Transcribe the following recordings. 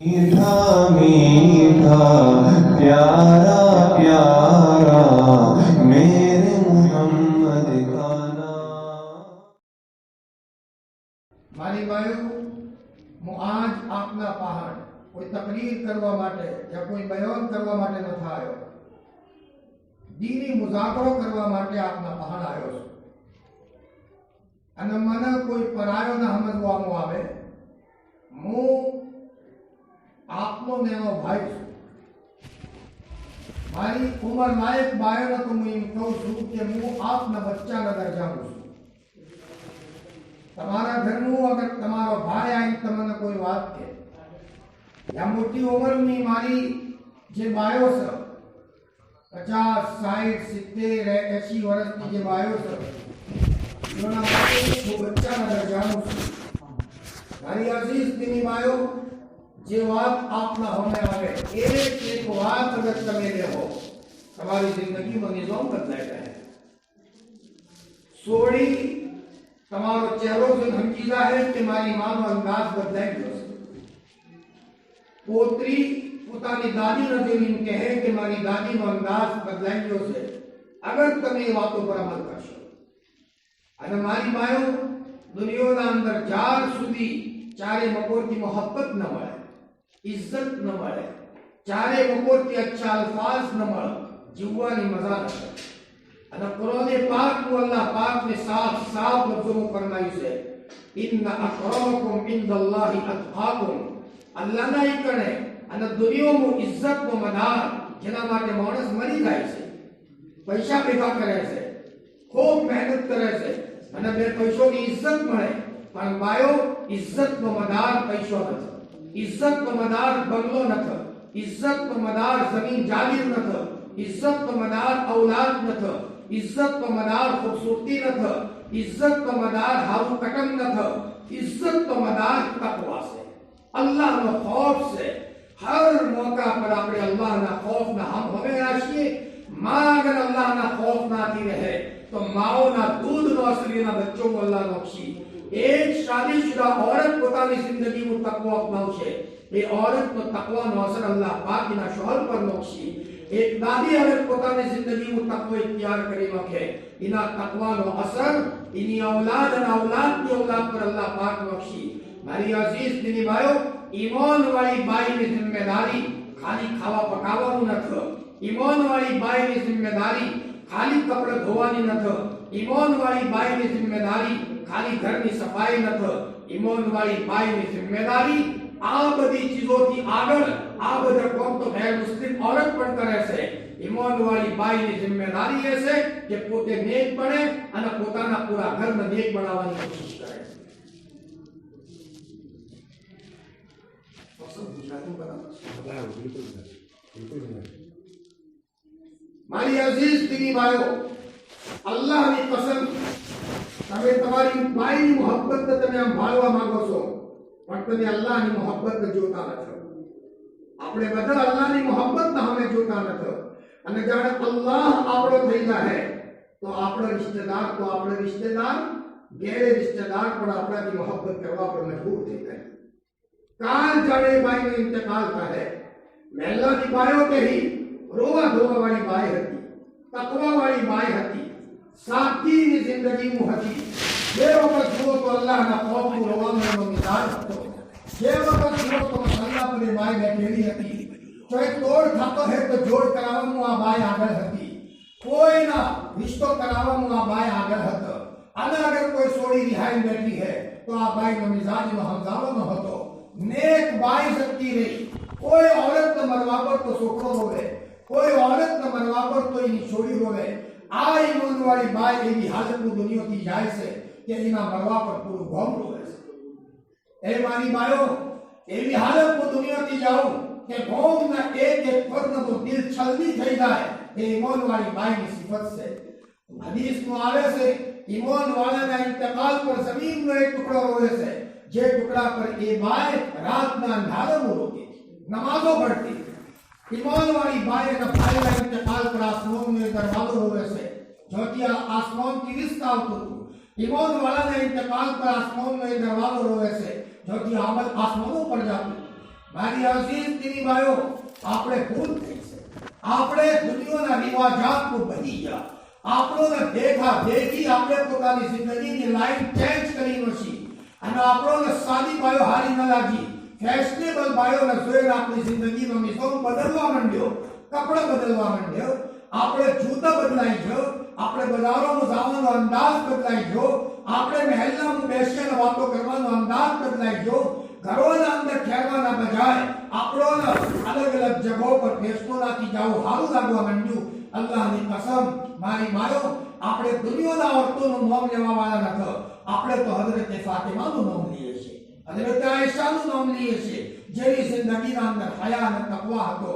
मीठा मीठा प्यारा प्यारा मेरे मोहम्मद का नाम। મારી બાયો હું આજ આપના પહાડ કોઈ તકરીર કરવા માટે या કોઈ બયાન કરવા માટે ન આવ્યો, દીની મુઝાકરો કરવા માટે આપના પહાડ આવ્યો છું અને મને કોઈ પરાયો ન સમજવામાં આવે। હું આપનો નેનો ભાઈ છું। મારી ઉંમર લાયક બાયો તો હું એમ કહું છું કે હું આપના બચ્ચાના દરજાનું છું। તમારા ઘરનું અગર તમારો ભાઈ આવીને તમને કોઈ વાત કહે या મોટી ઉંમરની મારી જે બાયો છે 50, 60, 70, 80 વર્ષની જે બાયો છે એના માટે હું બચ્ચાના દરજાનું છું। મારી અઝીઝ દીની બાયો જે વાત આપના હોમે આવે એક વાત અગર તમે લેવો તમારી જિંદગીમાં નિઝામ બદલાઈ જાય। સોળી તમારો ચહેરો जो धमकीला है कि मारी मानो अंदाज बदलाई गयो છે। પોતરી પોતાની દાદી ને જોઈને કહે કે મારી દાદીનો અંદાજ બદલાઈ ગયો છે અગર તમે એ વાતો પર અમલ કરશો। અને મારી બાયો દુનિયાના અંદર જ્યાર સુધી ચારે મકોરથી મોહબ્બત ન મળે, ઇજ્જત ન મળે, ચારે મકોરથી અચ્છા અલ્ફાઝ ન મળે, જીવવાની મજા ન આવે। અને કુરાન પાક નું અલ્લાહ પાક ने साफ साफ लफ्जों में फरमाई है इन्ना अकरमकुम इंदल्लाहि अतकाकुम। अल्लाह ना ही करे અને દુનિયામાં ઇજ્જતનો મદાર જેના માટે માણસ મરી જાય છે, પૈસા ભેગા કરે છે, ખૂબ મહેનત કરે છે અને બે પૈસોની ઇજ્જત મળે, પણ બાયો ઇજ્જતનો મદાર પૈસો નથી, ઇજ્જતનો મદાર બંગલો નથી, ઇજ્જતનો મદાર જમીન જાગીર નથી, ઇજ્જતનો મદાર औलाद નથી, इज्जत तो मदार खूबसूरती न था, इज्जत तो मदार हारू कटन न था, इज्जत तो मदार तकवा से, अल्लाह न खौफ से। हर मौका पर अपने अल्लाह ना खौफ ना हम हमें राशिए। माँ अगर अल्लाह ना खौफ ना आती रहे तो माओ ना दूध नो असली ना बच्चों को अल्लाह नौक्षी। एक शादीशुदा औरत પોતાની जिंदगी में तकवा अपनावशे, ये औरत तो तकवा नो असर अल्लाह पाक ना शोहर पर नौक्षी। एक दादी अगर પોતાની जिंदगी में तकवा इख्तियार करी रखे, इना तकवा नो असर इनी औलाद और औलाद की औलाद पर अल्लाह पाक बख्शी। मारी अजीज दीनी भाइयों, ईमान वाली बाई की जिम्मेदारी खाली खावा पकावવાનું નથી, ईमान वाली बाई की जिम्मेदारी खाली कपड़े धोવાની નથી, ईमान वाली बाई की जिम्मेदारी खाली घर की सफाई નથી, ईमान वाली बाई की जिम्मेदारी આ બધી ચીજોથી આગળ આ બધા કોમ તો ગેર મુસ્લિમ औरत પણ કરે છે। ઈમાન વાળી બાઈની જિમ્મેદારી એ છે કે પોતે નેક બને અને પોતાના પૂરા ઘરને નેક બનાવવાની કોશિશ કરે। મારી અઝીઝ દીની ભાઈઓ, અલ્લાહની કસમ તમે તમારી બાઈની મોહબ્બત તમે આમ ભાળવા માંગો છો પણ તમે અલ્લાહની મોહબ્બત જોતા નથી। આપણે બધા અલ્લાહની મોહબ્બત અમે જોતા નથી અને જાણે અલ્લાહ આપણો થઈ જાય તો આપણો રિશ્તેદાર ગેરે રિશ્તેદાર પણ આપણાથી મોહબ્બત કરવા પર મજબૂર થઈ જાય। કાલ જાણે બાઈનો ઇંતકાલ થાય, મહેલાની બાયો કહી રોવા ધોવા વાળી બાઈ હતી, તકવા વાળી બાઈ હતી, સાદગીની જિંદગીમાં હતી। જે વખત જુઓ તો અલ્લાહના ખૌફનું રોવાનો મિજાજ હતો, જે વખત જુઓ તો અલ્લાહ પર બાઈ બેઠેલી હતી। તો એક તોડ થતો હે તો જોડ કરાવવાનું આ બાઈ આગળ હતી, કોઈના રિશ્તો કરાવવાનું આ બાઈ આગળ હતો। અને અગર કોઈ સોડી રિહાઈ બેઠી હે તો આ બાઈનો મિજાજનો હમઝાવો ન હતો। नेक बाई सकती रही, कोई औरत न मरवा पर तो छोकरो रोवे, कोई औरत न मरवा पर तो इनी छोड़ी रोवे। आ ईमान वाली बाई एवी हालत में दुनिया की जाए से कि इना मरवा पर पूरो गांव रोवे से। ए मारी बायो, एवी हालत में दुनिया की जाओ कि गांव में एक फर्द तो दिल छलनी થઈ જાય, એ ईमान वाली बाई की सिफत से। हदीस में आवे से ईमान वाला ना इंतकाल पर जमीन में एक टुकड़ा रोवे से, जे टुकड़ा पर ए बाय रात ना अंधारे में रोती, नमाजों पढ़ती। ईमान वाली बाय का भाई का इंतकाल पर आसमान में दरवाजो होवे से, जो कि आसमान की रिश्ता आवतो। ईमान वाला ने इंतकाल पर आसमान में दरवाजो होवे से, जो कि आमल आसमानों पर जाती। મારી અઝીઝ દીની ભાઈઓ, આપણે ભૂલ થઈ છે. આપણે દુનિયાના રિવાજાતમાં બની ગયા. આપણોને દેખા દેખી આપણે પોતાની જિંદગીની લાઈન ચેન્જ કરી નથી. અને આપણોને સાદી ભાઈઓ હારી ન લાગી. ફેશનેબલ ભાઈઓને જોઈને આપણી જિંદગીનો નિઝામ બદલવા માંડ્યો, કપડા બદલવા માંડ્યો. આપણે જૂતા બદલાઈ ગયો, આપણે બજારોમાં જવાનો અંદાજ બદલાઈ ગયો, આપણે મહેલમાં બેસીને વાતો કરવાનો અંદાજ બદલાઈ ગયો. ઘરોના અંદર ઠેરવાના બજાય આપણોને અલગ અલગ જગ્યાઓ પર ફેશનોથી જવું સારું લાગવા માંડ્યું. અલ્લાહની કસમ મારી માયો, આપણે દુનિયાના ઓરતોનું નામ લેવા વાળા નથી. આપણે તો હઝરત ફાતિમાનું નામ લઈએ છીએ, હઝરત આયશાનું નામ લઈએ છીએ, જેની જિંદગીના અંદર હયા અને તકવા હતો.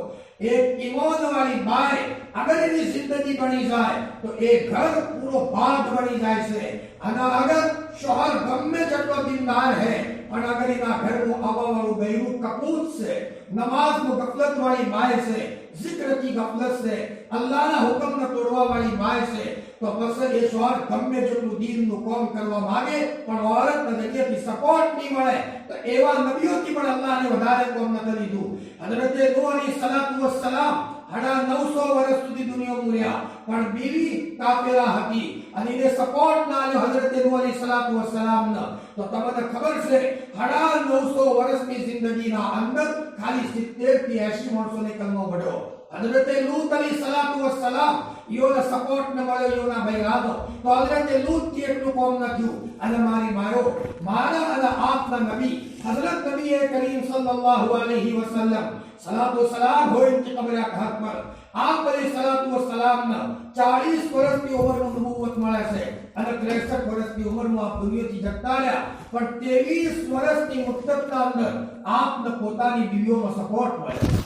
એક ઈમાન વાળી બાઈ અગર એની જિંદગી બની જાય તો એ ઘર પૂરો બાગ બની જાય છે. અને અગર શોહર ગમે જેટલો દીનદાર હે પણ અગર એના ઘરનું આવવાવાળું બૈરું કપૂત છે, નમાઝનું ગફલત વાળી બાઈ છે, जिक्र गफलत से अल्लाह हुक्म न तोड़वा वाली बाई से, तो बस ये शोहर गમે જેટલું દીનનું કામ કરવા માંગે પણ औरतના જગ્યાથી સપોર્ટ નહીં મળે તો એવા નબીઓથી પણ અલ્લાહને વધારે કામ ન લીધું. હઝરત નૂહ અલૈહિસ્સલાતુ વસ્સલામ 950 વર્ષ સુધી દુનિયામાં રહ્યા પણ બીવી કાફિરા હતી અને એને સપોર્ટ ના આલ્યો હઝરત નૂહ અલૈહિસ્સલાતુ વસ્સલામનો. તો તમને ખબર છે 950 વર્ષની જિંદગીના અંદર ખાલી 70 થી 80 માણસોને કલમો પડ્યો. हजरत लूत अलैहिस्सलातु वस्सलाम योना सपोर्ट न મળ્યો યોના બૈરાનો તો હજરત લૂત થી એટલું કોમ ન થયું. અને મારી માયો, મારા અને આપના નબી હજરત નબી કરીમ સલ્લલ્લાહુ અલૈહિ વસલ્લમ સલાતો સલામ હોય કે કબરે ઘાટ પર આપ અલૈહિસ્સલાતુ વસ્સલામ ના 40 વર્ષની ઉંમરનો નબુવત મળે છે અને 63 વર્ષની ઉંમરમાં આપ દુનિયાથી જતા રહ્યા. પણ 23 વર્ષની મુદ્દતના અંદર આપને પોતાની બીવીઓનો સપોર્ટ મળ્યો.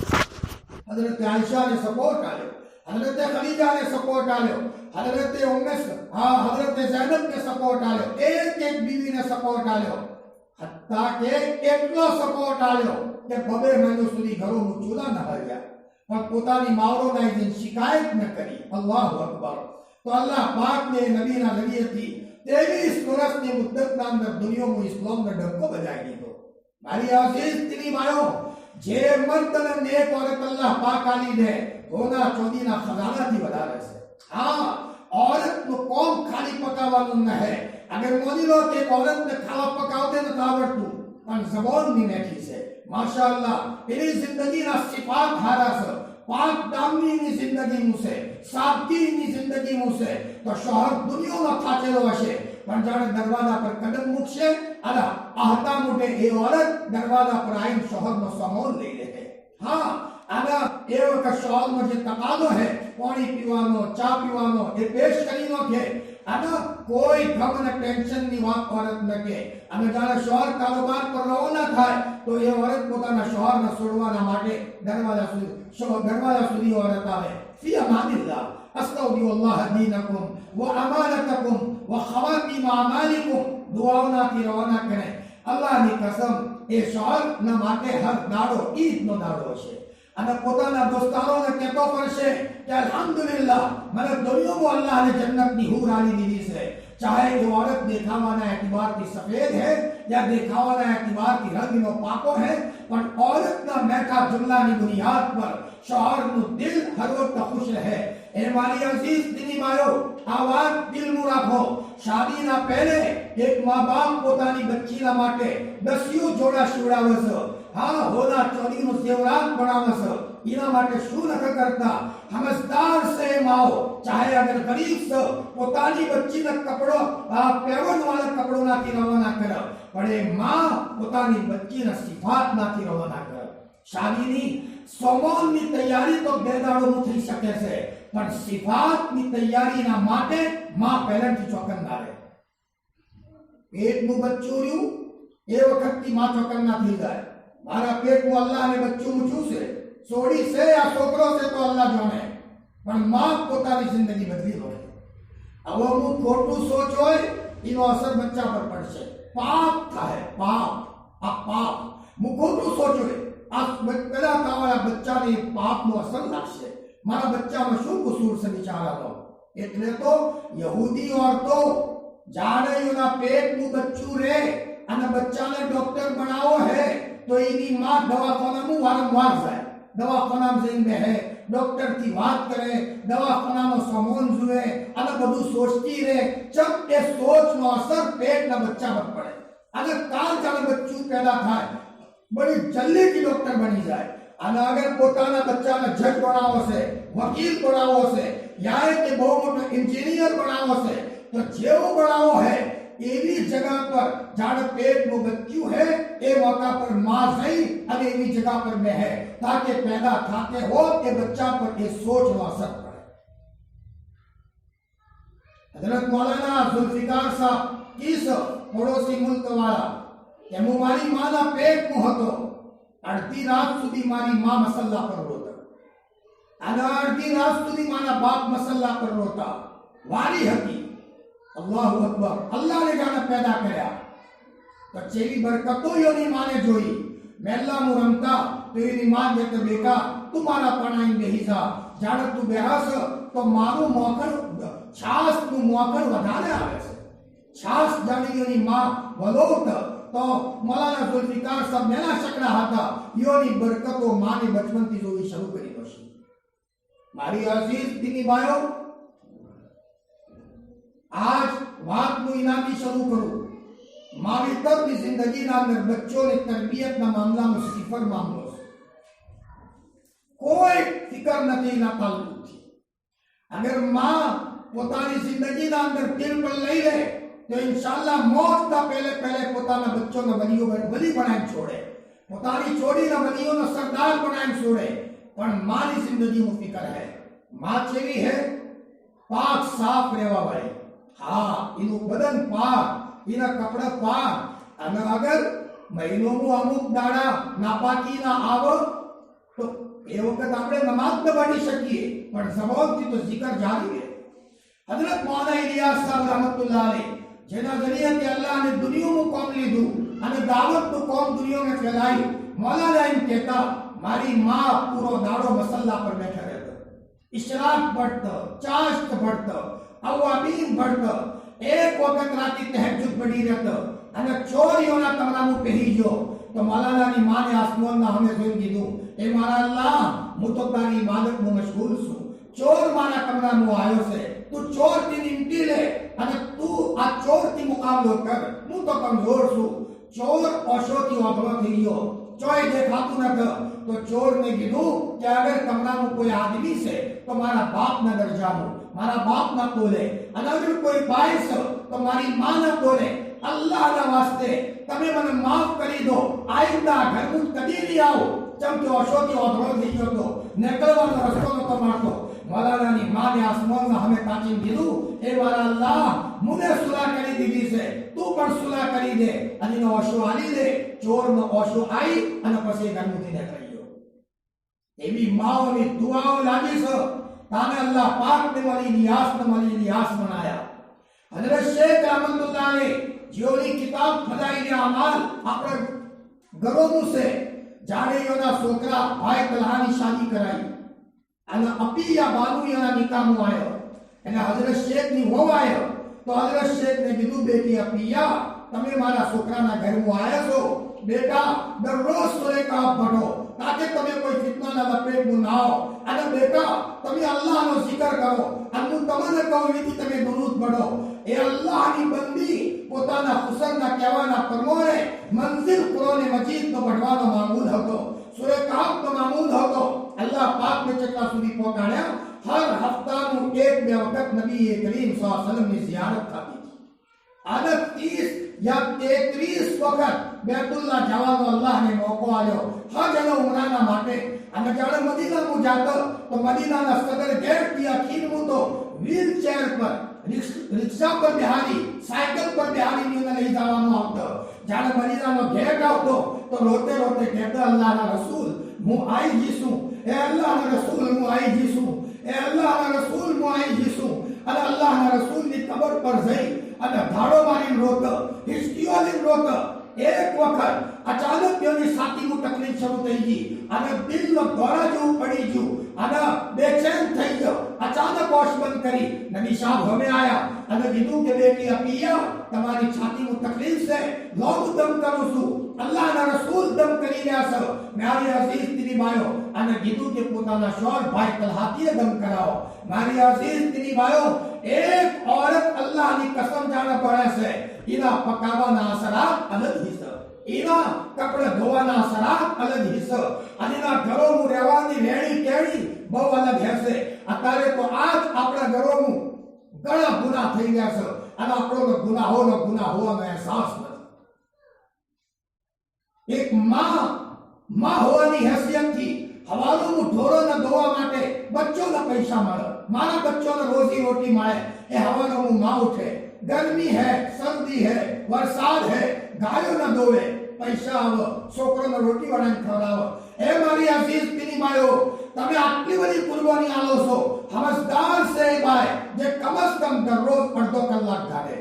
हजरत आयशा ने सपोर्ट आयो, हजरत खदीजा ने सपोर्ट आयो, हजरत हजरत ज़ैनब ने सपोर्ट आयो, एक एक बीवी ने सपोर्ट आयो. हत्ता के એટલો સપોર્ટ આયો કે બબે મહિનો સુધી ઘરોનું ચૂલા ન હર્યા પણ પોતાની માવરોના એની શિકાયત ન કરી. અલ્લાહુ અકબર. તો અલ્લાહ પાક ને નબીના જરિયેથી 23 વર્ષની મુદ્દતના અંદર દુનિયામાં ઇસ્લામનો ડંકો બજાવી દીધો. મારી અઝીઝ દીની ભાઈઓ, જે મર્દને નેક औरत अल्लाह पाक आली दे होना चौदीना खजानाથી વધારે છે. હા, औरतનું કોમ ખાલી પકાવવાનું ન હે. અગર મોદી લો કે औरतને ખાવા પકાવતે ન આવડતું પણ જબાનની મેઠી છે માશાઅલ્લાહ, એની જિંદગીના સિફાત હારા છે, પાક દામની જિંદગી મુસે, સાદગીની જિંદગી મુસે. તો શોહર દુનિયામાં થાચેલો હશે પણ જાણે દરવાજા પર કદમ મૂકશે અને आहता मोटे ए औरत दरवाजा पर आईन शोहर नो सामान ले लेते. हाँ, आना ए वक्त शोहर में जो तकादो है पानी पीवानो, चा पीवानो ए पेश करीनो के आना कोई गम न टेंशन ની વાત औरत न के. અને જાણે શોહર કારોબાર પર રવાના થાય તો એ औरत પોતાના શોહરને છોડવાના માટે દરવાજા સુધી औरत આવે. ફી અમાનિલ્લાહ અસ્તૌદિઉલ્લાહ દીનકુમ વ અમાનતકુમ વ ખવાતિમ અમાલિકુમ. દુઆઓનાથી રવાના કરે. અલ્લાહની કસમ, એ શોહરના માટે હર દાડો ઈદનો દાડો છે અને પોતાના દોસ્તારોને કહેતો પડશે કે અલ્હમ્દુલિલ્લાહ, મને દુનિયામાં અલ્લાહને જન્નતની હૂર આલી દીધી છે. चाहे वो औरत दिखावाना एतबार की सफेद है या दिखावाना एतबार की रंग नो पाको है पर औरत ना मैठा जुमला ની बुनियाद पर शौहर नु दिल हर वक्त खुश रहे. ए मारी अजीज दीनी भाइयों, आवाज दिल में રાખો. शादी ना पहले एक माँ बाप પોતાની બચ્ચીના માટે 10 જોડા સીવડાવે છે. हाँ, होना चोरी નો સેવરાત બનાવે છે. इना માટે શું નખ કરતા સમજદાર से माओ, चाहे अगर गरीब से પોતાની બચ્ચીના કપડો પહેરણ વાળા કપડો નાથી રવાના કરે પણ એ માં પોતાની બચ્ચીના સિફાત નાથી રવાના કરે. શાદીની સોમોનની તૈયારી તો બેદાડોમાં થઈ શકે છે પણ સિફાતની તૈયારીના માટે માં પહેલેથી ચોકન્ના રહે. પેટનું બચ્ચું રહ્યું એ વખતથી માં ચોકન્ના થઈ જાય. મારા પેટમાં અલ્લાહને બચ્ચું મૂછું છે, સોડી છે આ છોકરો છે તો અલ્લાહ જાણે પણ માં પોતાની જિંદગી બદલી લો. હવે હું ખોટું સોચ હોય એનો અસર બચ્ચા પર પડશે. પાપ થાય, પાપ. આ પાપ હું ખોટું સોચ હોય આ પેલા તાવાળા બચ્ચાને પાપનો અસર લાગશે. મારા બચ્ચામાં શું કસૂર છે બિચારાનો? એટલે તો યહૂદી औरतो જાણે એના પેટનું બચ્ચું રે અને બચ્ચાને ડોક્ટર બનાવો હે તો એની માં દવાખાનામાં વારંવાર જાય, દવાખાનામાં જઈને બેહે, ડોક્ટરથી વાત કરે, દવાખાનાનો સામાન જુએ અને બધું સોચતી રહે. જબ એ સોચનો અસર પેટના બચ્ચા પર પડે અને કાલ ચાલે બચ્ચું પેદા થાય, બડી જલ્દીથી ડોક્ટર બની જાય. અને અગર પોતાના બચ્ચાને જજ બનાવો છે, વકીલ બનાવો છે, યા કે બહુ મોટો એન્જિનિયર બનાવો છે, તો જેવો બનાવો હે એવી જગહ પર જાણે પેટનું બચ્ચું હે એ મौका પર માં જઈ અને એવી જગહ પર બેહે તાકે પેદા થાતે હો એ બચ્ચા પર એ સોચનો અસર પડે. હજરત મૌલાના ઝુલ્ફિકાર સાહેબ કિસ પડોશી મુલ્ક વાળા કે હું મારી માના પેટમાં હતો, અડધી રાત સુધી મારી માં મસલ્લા પર રોતા અને અડધી રાત સુધી મારા બાપ મસલ્લા પર રોતા. વારી હતી. અલ્લાહુ અકબર. અલ્લાહને જાણે પેદા કર્યા તો જેવી બરકતો એની માને જોઈ. મહેલામાં રમતા તો એની માં કહેતે બેટા તું મારા પણાઈ બેહી જા, જાણે તું બેહાસ તો મારું મોખણ છાસનું મોખણ વધારે આવે છે. છાસ જાણી એની માં વલોટ તો મૌલાના ઝુલ્ફિકાર સાહેબ મેલા શકડા હતા. યોની બરકતો માને બચપનથી જોવી શરૂ કરી દોશે. મારી અઝીઝ દીની ભાઈઓ, आज बात इनामी शुरू करूं. मारी तब जिंदगी ना अंदर बच्चों ने तरबियत ना मामला में सिफर मामलो से कोई फिक्र नहीं ना ताल्लुक थी. अगर मां પોતાની જિંદગીના અંદર દિલ પર લઈ લે તો ઇન્શાઅલ્લાહ મોતના પહેલે પોતાના બચ્ચોને વલી બનાવી છોડે, પોતાની છોડીના વલીઓનો સરદાર બનાવી છોડે. પણ માની જિંદગીમાં ફિકર હે. માં કેવી હે? પાક સાફ રહેવા વાળી. હા, એનું બદન પાક, એના કપડા પાક. અને અગર મહિનોમાં અમુક દાડા નાપાકી ના આવે તો એ વખત આપણે નમાઝ ન પઢી શકીએ, પણ જવાબથી તો જિકર જારી રહે. हजरत मौलाना इलियास साहब रहमतुल्लाह अलैह જેના જરિયાથી અલ્લાહને દુનિયામાં કોમ લીધું અને દાવતનું કોમ દુનિયામાં ફેલાયું. મૌલાના એમ કહેતા મારી માં પૂરો દાડો મસલ્લા પર બેઠા રહેતો, ઇશરાક પઢતો, ચાશ્ત પઢતો, અવાબીન પઢતો. એક વખત રાતે તહજ્જુદ પઢી રહેતો અને ચોરીઓના કમરામાં પહેરી ગયો તો મૌલાનાની માને આસમાનના સામે જોઈને કીધું, એ મારા અલ્લાહ, હું તો તારી ઇબાદતમાં મશગુલ છું. ચોર મારા કમરામાં આવ્યો છે, તું ચોર થી નિમટી લે અને તું આ ચોર થી મુકાબલો કર. હું તો કમજોર છું. ચોર ઓશોથી વાપરો થઈ ગયો, ચોય દેખાતું નથી. તો ચોર ને કીધું કે અગર કમરામાં કોઈ આદમી છે તો મારા બાપના દરજામાં, મારા બાપના તોલે, અને અગર કોઈ ભાઈ છે તો મારી માના તોલે. અલ્લાહના વાસ્તે તમે મને માફ કરી દો, આઈંદા ઘરમાં કદી નહીં આવો. ચમકે ઓશોથી વાપરો થઈ ગયો તો નીકળવાનો રસ્તો નતો મારતો. મૌલાનાની માને આસમાનમાં હમે તાકીને કીધું, એ મારા અલ્લાહ, મને સુલા કરી દીધી છે, તું પણ સુલા કરી દે અને એનો ઓશો આલી દે. ચોરનો ઓશો આવી અને પછી ઘરમાંથી નીકળી ગયો. એવી માઓની દુઆઓ લાગી છે તાને અલ્લાહ પાકને મળી ઇલિયાસ બનાયા. હજરત શેખ रहमतुल्लाह अलैહ જેઓની કિતાબ ફદાઈલ અમાલ આપણે ઘરોનું છે. જ્યારે એના છોકરા ભાઈ તલહાની શાદી કરાઈ અને અપિયા બાનુ એના નિકાહમાં આવ્યો અને હજરત શેખ ની વહુ આવ્યો તો હજરત શેખ ને કીધું, બેટી અપિયા, તમે મારા છોકરાના ઘરમાં આવ્યા છો, બેટા દરરોજ સૂરે કાફ પઢો તાકે તમે કોઈ ફિતનાના લપેટમાં ના આવો. અને બેટા તમે અલ્લાહનો zikr કરો અને હું તમને કહું એથી તમે દુરૂદ પઢો. એ અલ્લાહની બંદી પોતાના હુસનના કહેવાના પ્રમાણે મંઝિલ કુરાન મજીદ નો પઢવાનો મામૂલ હતો, સૂરે કાફ નો મામૂલ હતો. अल्लाह पाक ने चक्का सुधी पहुंचाया. हर हफ्ता नु एक बे वक्त नबी करीम सल्लल्लाहु अलैहि वसल्लम ने जियारत थी. आदत 30 या 33 वक्त बैतुल्लाह जवानो अल्लाह ने मौको आयो हज અને ઉમરાના માટે. અને જ્યારે મદીનામાં જાતો તો મદીનાના સદર ગેટ થી આખીર હું તો વ્હીલચેર પર, રિક્ષા પર બિહારી, સાયકલ પર બિહારી ને લઈ જવાનો આવતો. જ્યારે મદીનાનો ગેટ આવતો તો રોતે રોતે કહેતો, અલ્લાહના રસૂલ, હું आई जीसू, ए अल्लाहના રસૂલ, હું आई जीसू, ए अल्लाहના રસૂલ, હું आई जीसू. અને અલ્લાહના રસૂલની કબર પર જઈ અને ધાડો મારીને રોતો, હિસ્કીઓની રોતો. એક વખત અચાનક તેની છાતીમાં તકલીફ શરૂ થઈ ગઈ અને દિલનો દોરા જેવું પડી ગયું અને બેચેન થઈ ગયો. અચાનક હોશ બંધ કરી નબી સાહેબ હમે આયા અને કીધું કે બેટી અપિયા, તમારી છાતીમાં તકલીફ છે, લોંગ દમ કરું છું, અલ્લાહના રસૂલ દમ કરી રહ્યા છે મારી અઝીઝ દીદી ભાઈઓ અને કીધું કે પોતાના શોર ભાઈ તલહાતીએ દમ કરાવો મારી અઝીઝ દીદી ભાઈઓ એક औरत અલ્લાહની કસમ જાણે પડે છે એના પકાવાના અસરાત અલગ હિસ્સો એના કપડા ધોવાના અસરાત અલગ હિસ્સો અને એના ઘરોમાં રહેવાની વેણી કેળી બહુ અલગ હશે અત્યારે તો આજ આપણા ઘરોમાં ઘણા ગુના થઈ ગયા છે અને આપણો ગુનાહોનો અહેસાસ નથી એક માં હોવાની હેસિયતથી હવાલોનું ઢોરોને ધોવા માટે બચ્ચોને પૈસા મળે મારા બચ્ચોને રોજી રોટી મળે એ હવાલોનું માં ઉઠે गर्मी है सर्दी है वरसाद है गायों न दोवे पैसा आव छोकरो ने रोटी बनाने खवડાવો ए मारी अजीज पीनी मायो તમે આટલી બધી કુરબાની આલો છો સમજદાર છે ભાઈ જે કમસ કમ દરરોજ અડધો કલાક ગાડે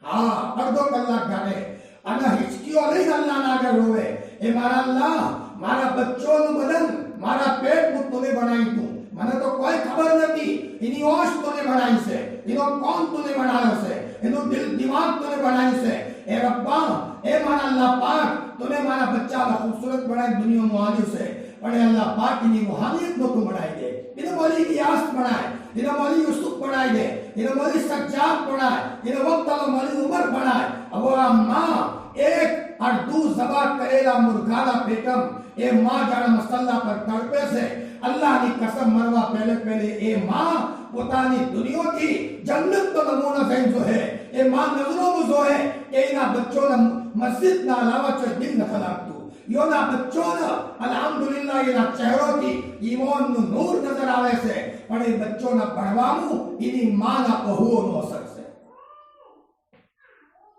હા અડધો કલાક ગાડે અને હિચકીઓ લઈને અલ્લાહના આગળ રોવે એ મારા અલ્લાહ મારા બચ્ચોનું બદન મારા પેટ હું તને બનાવી તું મને તો કોઈ ખબર નથી એની ઓશ તને બનાવી છે એનો કોણ તને બનાવ્યો છે એનો દિલ દિમાગ તને બનાવી છે એ રબ્બા એ મારા અલ્લાહ પાક તને મારા બચ્ચાને ખૂબસૂરત બનાવી દુનિયામાં આવ્યું છે પણ એ અલ્લાહ પાક એની રૂહાનિયત નતું બનાવી દે એને મોલી ઇલિયાસ બનાય એને મોલી યુસુફ બનાવી દે એને મોલી સજ્જાદ બનાય એને વક્તનો મોલી ઉમર બનાય હવે આ માં એક અડધું જબા કરેલા મુર્ગાના પેટમ એ માં જાણે મસલ્લા પર તડપે છે અલ્લાહની કસમ મરવા પહેલે એ માં પોતાની દુનિયાથી જન્નત તો નમૂનો થઈ જોહે એ માં નજરોમાં જોહે કે એના બચ્ચોને મસ્જિદના અલાવા કોઈ દિલ નથી લાગતું યોના બચ્ચોને અલ્હમ્દુલિલ્લાહ એના ચહેરોથી ઈમાનનું નૂર નજર આવે છે પણ એ બચ્ચોના ભણવાનું એની માના બહુઓનો અસર છે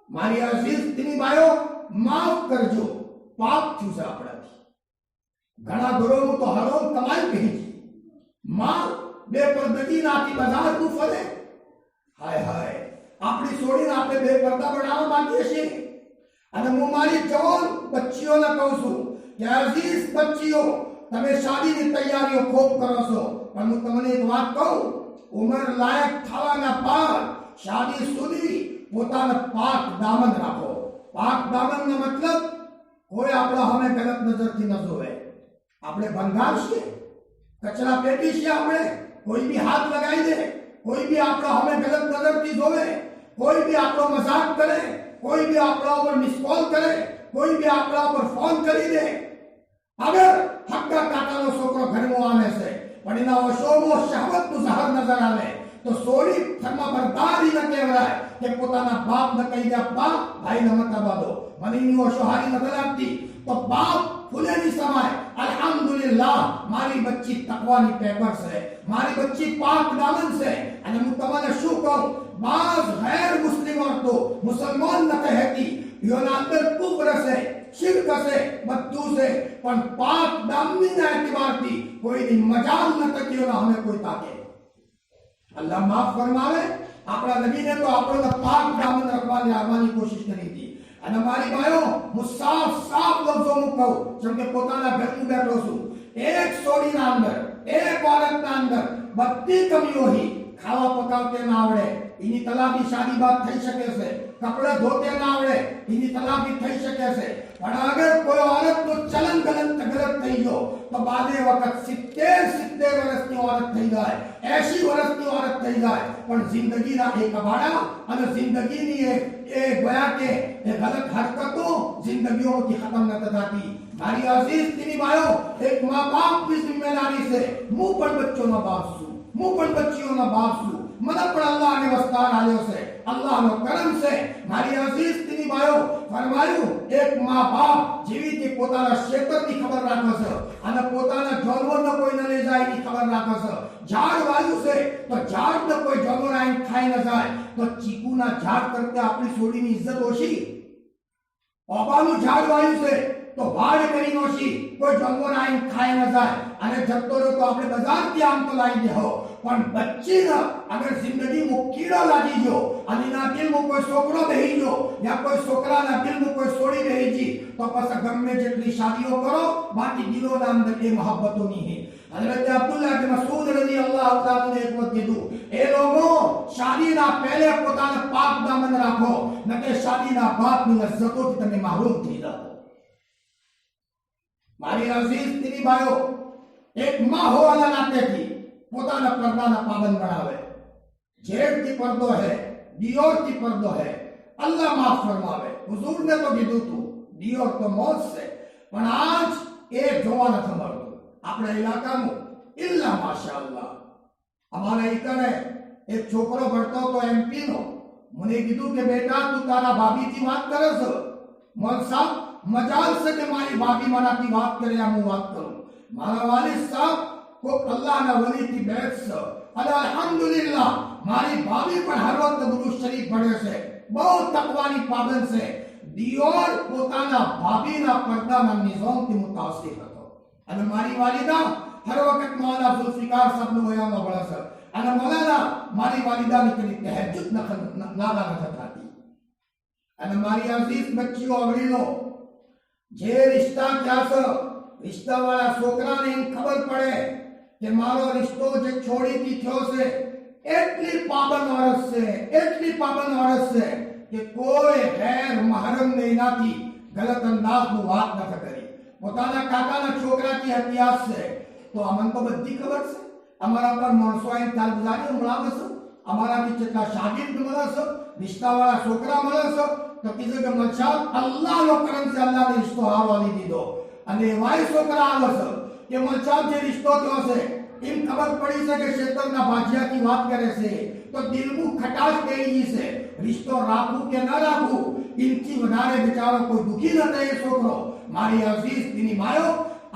મારી અઝીઝ દીની ભાઈઓ માફ કરજો પાપ થયું છે આપણાથી ઘણા ઘરોમાં તો હરામ કમાઈ કહી છે માં બેપરદગી નાથી બજારનું ફરે હાય હાય આપણી છોડીને આપણે બેપરદા બનાવવા માંગીએ છીએ અને હું મારી જવાન બચ્ચીઓને કહું છું કે અઝીઝ બચ્ચીઓ તમે શાદીની તૈયારીઓ ખૂબ કરો છો પણ હું તમને એક વાત કહું ઉંમર લાયક થવાના બાદ શાદી સુધી પોતાને પાક દામન રાખો પાક દામનનો મતલબ કોઈ આપણા સામે ગલત નજરથી ન જોવે આપણે ભંગાર છીએ કચરા પેટી છીએ આપણે કોઈ બી હાથ લગાવી દે કોઈ બી આપણા સામે ગલત નજરથી જોવે કોઈ બી આપણો મજાક કરે કોઈ બી આપણા ઉપર મિસ કોલ કરે કોઈ બી આપણા ઉપર ફોન કરી દે અગર હક્કા કાકાનો છોકરો ઘરમાં આવે છે પણ એના ઓશોમાં શહવતનું ઝહર નજર આવે તો સોળી થરમાં બરદારી ન કહેવાય કે પોતાના બાપને કહી દે બાપ ભાઈને મત આવવા દો મને એની ઓશો હારી નથી લાગતી તો બાપ ફૂલેની સમાય અલ્હમ્દુલિલ્લાહ મારી બચ્ચી તકવાની પેપર છે મારી બચ્ચી પાક દામન છે અને હું તમને શું કહું બાજ ગैर મુસ્લિમ औरतो મુસલમાન ન કહેતી યોના અંદર કુફર છે શિર્ક છે બધું છે પણ પાક દામનીના એતબારથી કોઈની મજાલ ન તકીઓના અમે કોઈ તાકે अल्लाह माफ फरमावे આપણા નબીને તો આપણને પાક દામન રાખવાની આવવાની કોશિશ કરી હતી અને મારી ભાઈઓ હું સાફ લફ્ઝોમાં કહું જેમ કે પોતાના ઘરમાં બેઠો છું એક સોડીના અંદર એક औरतના અંદર બધી કમીઓ હી ખાવા પકાવતે ના આવડે એની તલાબી શાદી બાદ થઈ શકે છે કપડા ધોતે ના આવડે એની તલાબી થઈ શકે છે પણ અગર કોઈ औरतનું ચલન ગલત થઈ ગયો તો બાદે વખત 70 વર્ષની औरत થઈ જાય 80 વર્ષની औरत થઈ જાય પણ જિંદગીના એક અભાડા અને જિંદગીની એ ગયા કે એ ગલત હરકતો જિંદગીઓથી ખતમ ન થતી મારી અઝીઝ દીની ભાઈઓ એક મા બાપની જિમ્મેદારી છે હું પણ બચ્ચોનો બાપ છું હું પણ બચ્ચીઓનો બાપ છું મને પણ અલ્લાહને વસ્તાર આવ્યો છે અલ્લાહનો કરમ છે મારી અઝીઝ દીની ભાઈઓ ફરમાયું એક મા બાપ જેવી રીતે પોતાના ક્ષેત્રની ખબર રાખે છે અને પોતાના જાનવરને કોઈ ન લઈ જાય એની ખબર રાખે છે ઝાડ વાયું છે તો ઝાડને કોઈ જાનવર આવીને ખાઈ ન જાય તો ચીકુના ઝાડ કરતા આપણી છોડીની ઇજ્જત ઓછી ઓબાનું ઝાડ વાયું છે તો વાડ કરી નોશી કોઈ જાનવર આવીને ખાઈ ન જાય અને જતો રહ્યો તો આપણે બજારથી આમ તો લાવી દેહો પણ બચ્ચીને અગર જિંદગીમાં કીડો લાગી ગયો અને એના દિલમાં કોઈ છોકરો બેહી ગયો યા કોઈ છોકરાના દિલમાં કોઈ છોડી બેહી ગઈ તો પછી ગમે જેટલી શાદીઓ કરો બાકી દિલોના અંદર એ મહબ્બતો નહીં હે हजरत अब्दुल्लाह के मसूद रजी अल्लाह ताला ने एक वक्त कीधु ए लोगों शादीना पहले પોતાને પાક દામન રાખો ન કે શાદીના બાદની લજ્જતોથી તમે મહરૂમ થઈ જાઓ મારી અઝીઝ દીદી ભાઈઓ, એક માં હોવાના નાતેથી પોતાના પડદાના પાબંદ બનાવે. જેડથી પડદો હે, દિયોરથી પડદો હે, અલ્લાહ માફ ફરમાવે. હુઝુરને તો કીધું તું દિયોર તો મોત છે, પણ આજ એ જોવા નથી મળતું આપણા ઇલાકામાં. ઇલ્લા માશાઅલ્લાહ. અમારા ઈકડે એક છોકરો ભણતો હતો એમપી નો. મને કીધું કે બેટા તું તારા ભાભીથી વાત કરે છો? મોલ સાહેબ મજાલ છે કે મારી ભાભી મારાથી વાત કરે, હું વાત કરું. મારા વાલિદ સાહેબ કોક અલ્લાહના વલીથી બેઠ છે અને અલ્હમ્દુલિલ્લાહ મારી ભાભી પણ હર વખત દુરૂદ શરીફ પઢે છે, બહુ તકવાની પાબંદ છે. દિયોર પોતાના ભાભીના પડદાના નિઝામથી મુતાસિર હતો અને મારી વાલિદા હર વખત મૌલાના ઝુલ્ફિકાર સાહેબનો બયાનો ભણે છે અને મૌલાના મારી વાલિદાની કદી તહજ્જુદ નાદા નથી થતી. અને મારી અઝીઝ બચ્ચીઓ અવળીનો જે રિશ્તા થયા છે, રિશ્તાવાળા છોકરાને એમ ખબર પડે કે મારો રિશ્તો જે છોડીથી થયો છે એટલી પાબંદ વરસ છે, એટલી પાબંદ વરસ છે કે કોઈ ગેર મહરમને એનાથી ગલત અંદાજનું વાત નથી કરી. પોતાના કાકાના છોકરાથી હત્યા છે તો અમને તો બધી ખબર છે. અમારા પર માણસો આવીને તાલગુજારીઓ મળાવે છે, અમારાથી જેટલા શાગીર્દ મળે છે, રિશ્તાવાળા છોકરા મળે છે તો કીધું કે મચ્છા અલ્લાહનો કરમ છે, અલ્લાહને રિશ્તો હારવાની દીધો. અને એવાય છોકરા આવે છે કે મચ્છા જે રિશ્તો થયો છે એમ ખબર પડી છે કે ક્ષેત્રના ભાજિયાથી વાત કરે છે તો દિલમાં ખટાશ થઈ છે. રિશ્તો રાખવું કે ન રાખવું એમથી વધારે બિચારો કોઈ દુખી ન થાય એ છોકરો. મારી અઝીઝ દીની માયો,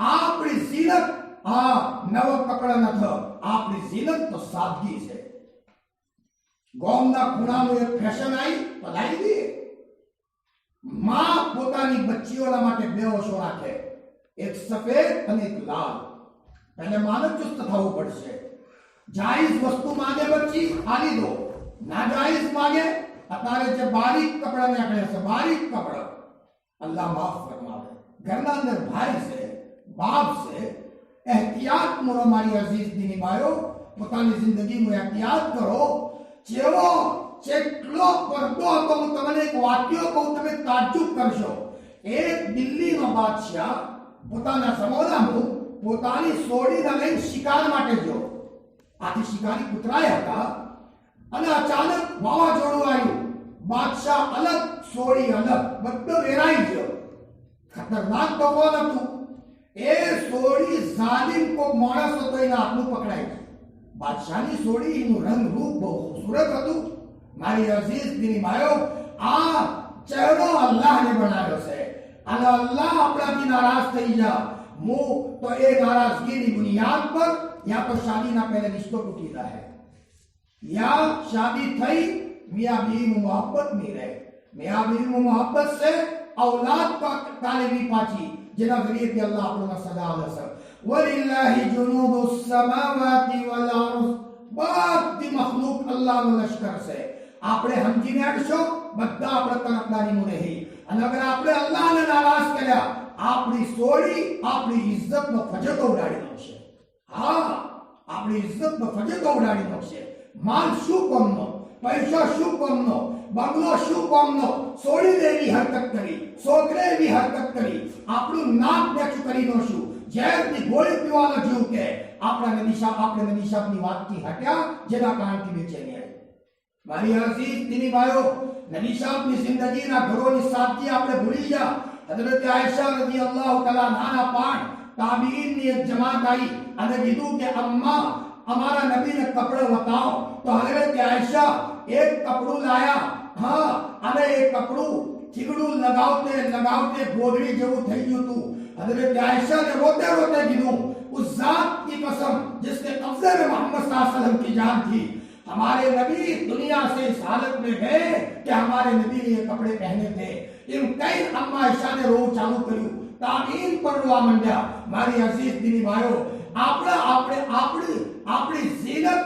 આપણી ઝીનત આ નવો કપડા નથી, આપણી ઝીનત તો સાદગી છે. ગોમના ખૂણાનું એક ફેશન આવી તો લાવી દઈએ. માં પોતાની બચ્ચીઓના માટે બે ઓશો રાખે, એક સફેદ અને એક લાલ. पहले मानव चुस्त થવું પડશે. જાયઝ વસ્તુ માંગે બચ્ચી આલી દો, નાજાયઝ માંગે અત્યારે જે બારીક કપડા નીકળે છે, બારીક કપડા અલ્લાહ માફ ફરમાવે. ઘરના અંદર ભાઈ છે, બાપ છે, એહતિયાત કરો મારી અઝીઝ દીની ભાઈઓ, પોતાની જિંદગીમાં એહતિયાત કરો. જેવો જેટલો પડદો હતો, હું તમને એક વાક્ય કહું, તમે તાજ્જુબ કરશો. એક દિલ્હીનો બાદશાહ પોતાના સમોદામાં પોતાની સોડીને લઈને શિકાર માટે ગયો. આથી શિકારી કૂતરાય હતા અને અચાનક વાવાઝોડું આવ્યું. બાદશાહ અલગ, સોડી અલગ, બધો વેરાઈ ગયો. ખતરનાક તો કોણ હતું? એ સોડી જાલિમ કોક માણસ હતો, એના હાથનું પકડાઈ ગયું. બાદશાહની સોડી, એનું રંગ રૂપ બહુ ખૂબસૂરત હતું. મારી અઝીઝ દીની ભાઈઓ, આ ચહેરો અલ્લાહને બનાવ્યો છે અને અલ્લાહ આપણાથી નારાજ થઈ જાય मुंह तो ए नाराजगी की बुनियाद पर या तो शादी ना पहले रिश्तो टूटी रहे, या शादी थई मियां बीवी में मोहब्बत नहीं रहे. मियां बीवी में मोहब्बत से औलाद का तालीमी पाची जिना जरिए के अल्लाह आपको सजा आले सर. वलिल्लाहि जुनूदुस समावाति वल अर्ज़. बधी मखलूक अल्लाह नो लश्कर से આપણે સમજીને અડશો, બધા આપણે તરફદારીમાં રહી. અને અગર આપણે અલ્લાહને નારાજ કર્યા, આપણી સોડી આપણી ઇજ્જતનો ફજતો ઉડાડી નાખશે. હા, આપણી ઇજ્જતનો ફજતો ઉડાડી નાખશે. માલ શું કામનો, પૈસા શું કામનો, બંગલો શું કામનો? સોડીને એવી હરકત કરી, છોકરે એવી હરકત કરી, આપણું નાક બેઠું કરી નાખશું. ઝેરની ગોળી પીવાનો જીવ કે આપણે નબી સાહેબની વાતથી હટ્યા, જેના કારણથી બેચેની આવી. મારી અઝીઝ દીની ભાઈઓ, નબી સાહેબની જિંદગીના ઘરોની સાદગી આપણે ભૂલી ગયા. हजरत आयशा रजी अल्लाह तआला अन्हा पाठ ताबीन ने एक जमात आई અને કીધું કે અમ્મા અમારા નબીને કપડો બતાવો. તો હજરત આયશા એક કપડું લાયા. હા, અને એ કપડું થીગડું લગાવતે લગાવતે ગોદડી જેવું થઈ ગયું હતું. हजरत आयशा ने रोते रोते कીધું, उस जात की कसम जिसके कब्जे में मोहम्मद सल्लल्लाहु अलैहि वसल्लम की जान थी, हमारे नबी दुनिया से इस हालत में गए कि हमारे नबी ने ये कपड़े पहने थे. इन कई अम्मा आयशा ने रो चालू કર્યું. તાબીન પર રોવા માંડ્યા. મારી અઝીઝ દીની ભાઈઓ, આપણી ઝીનત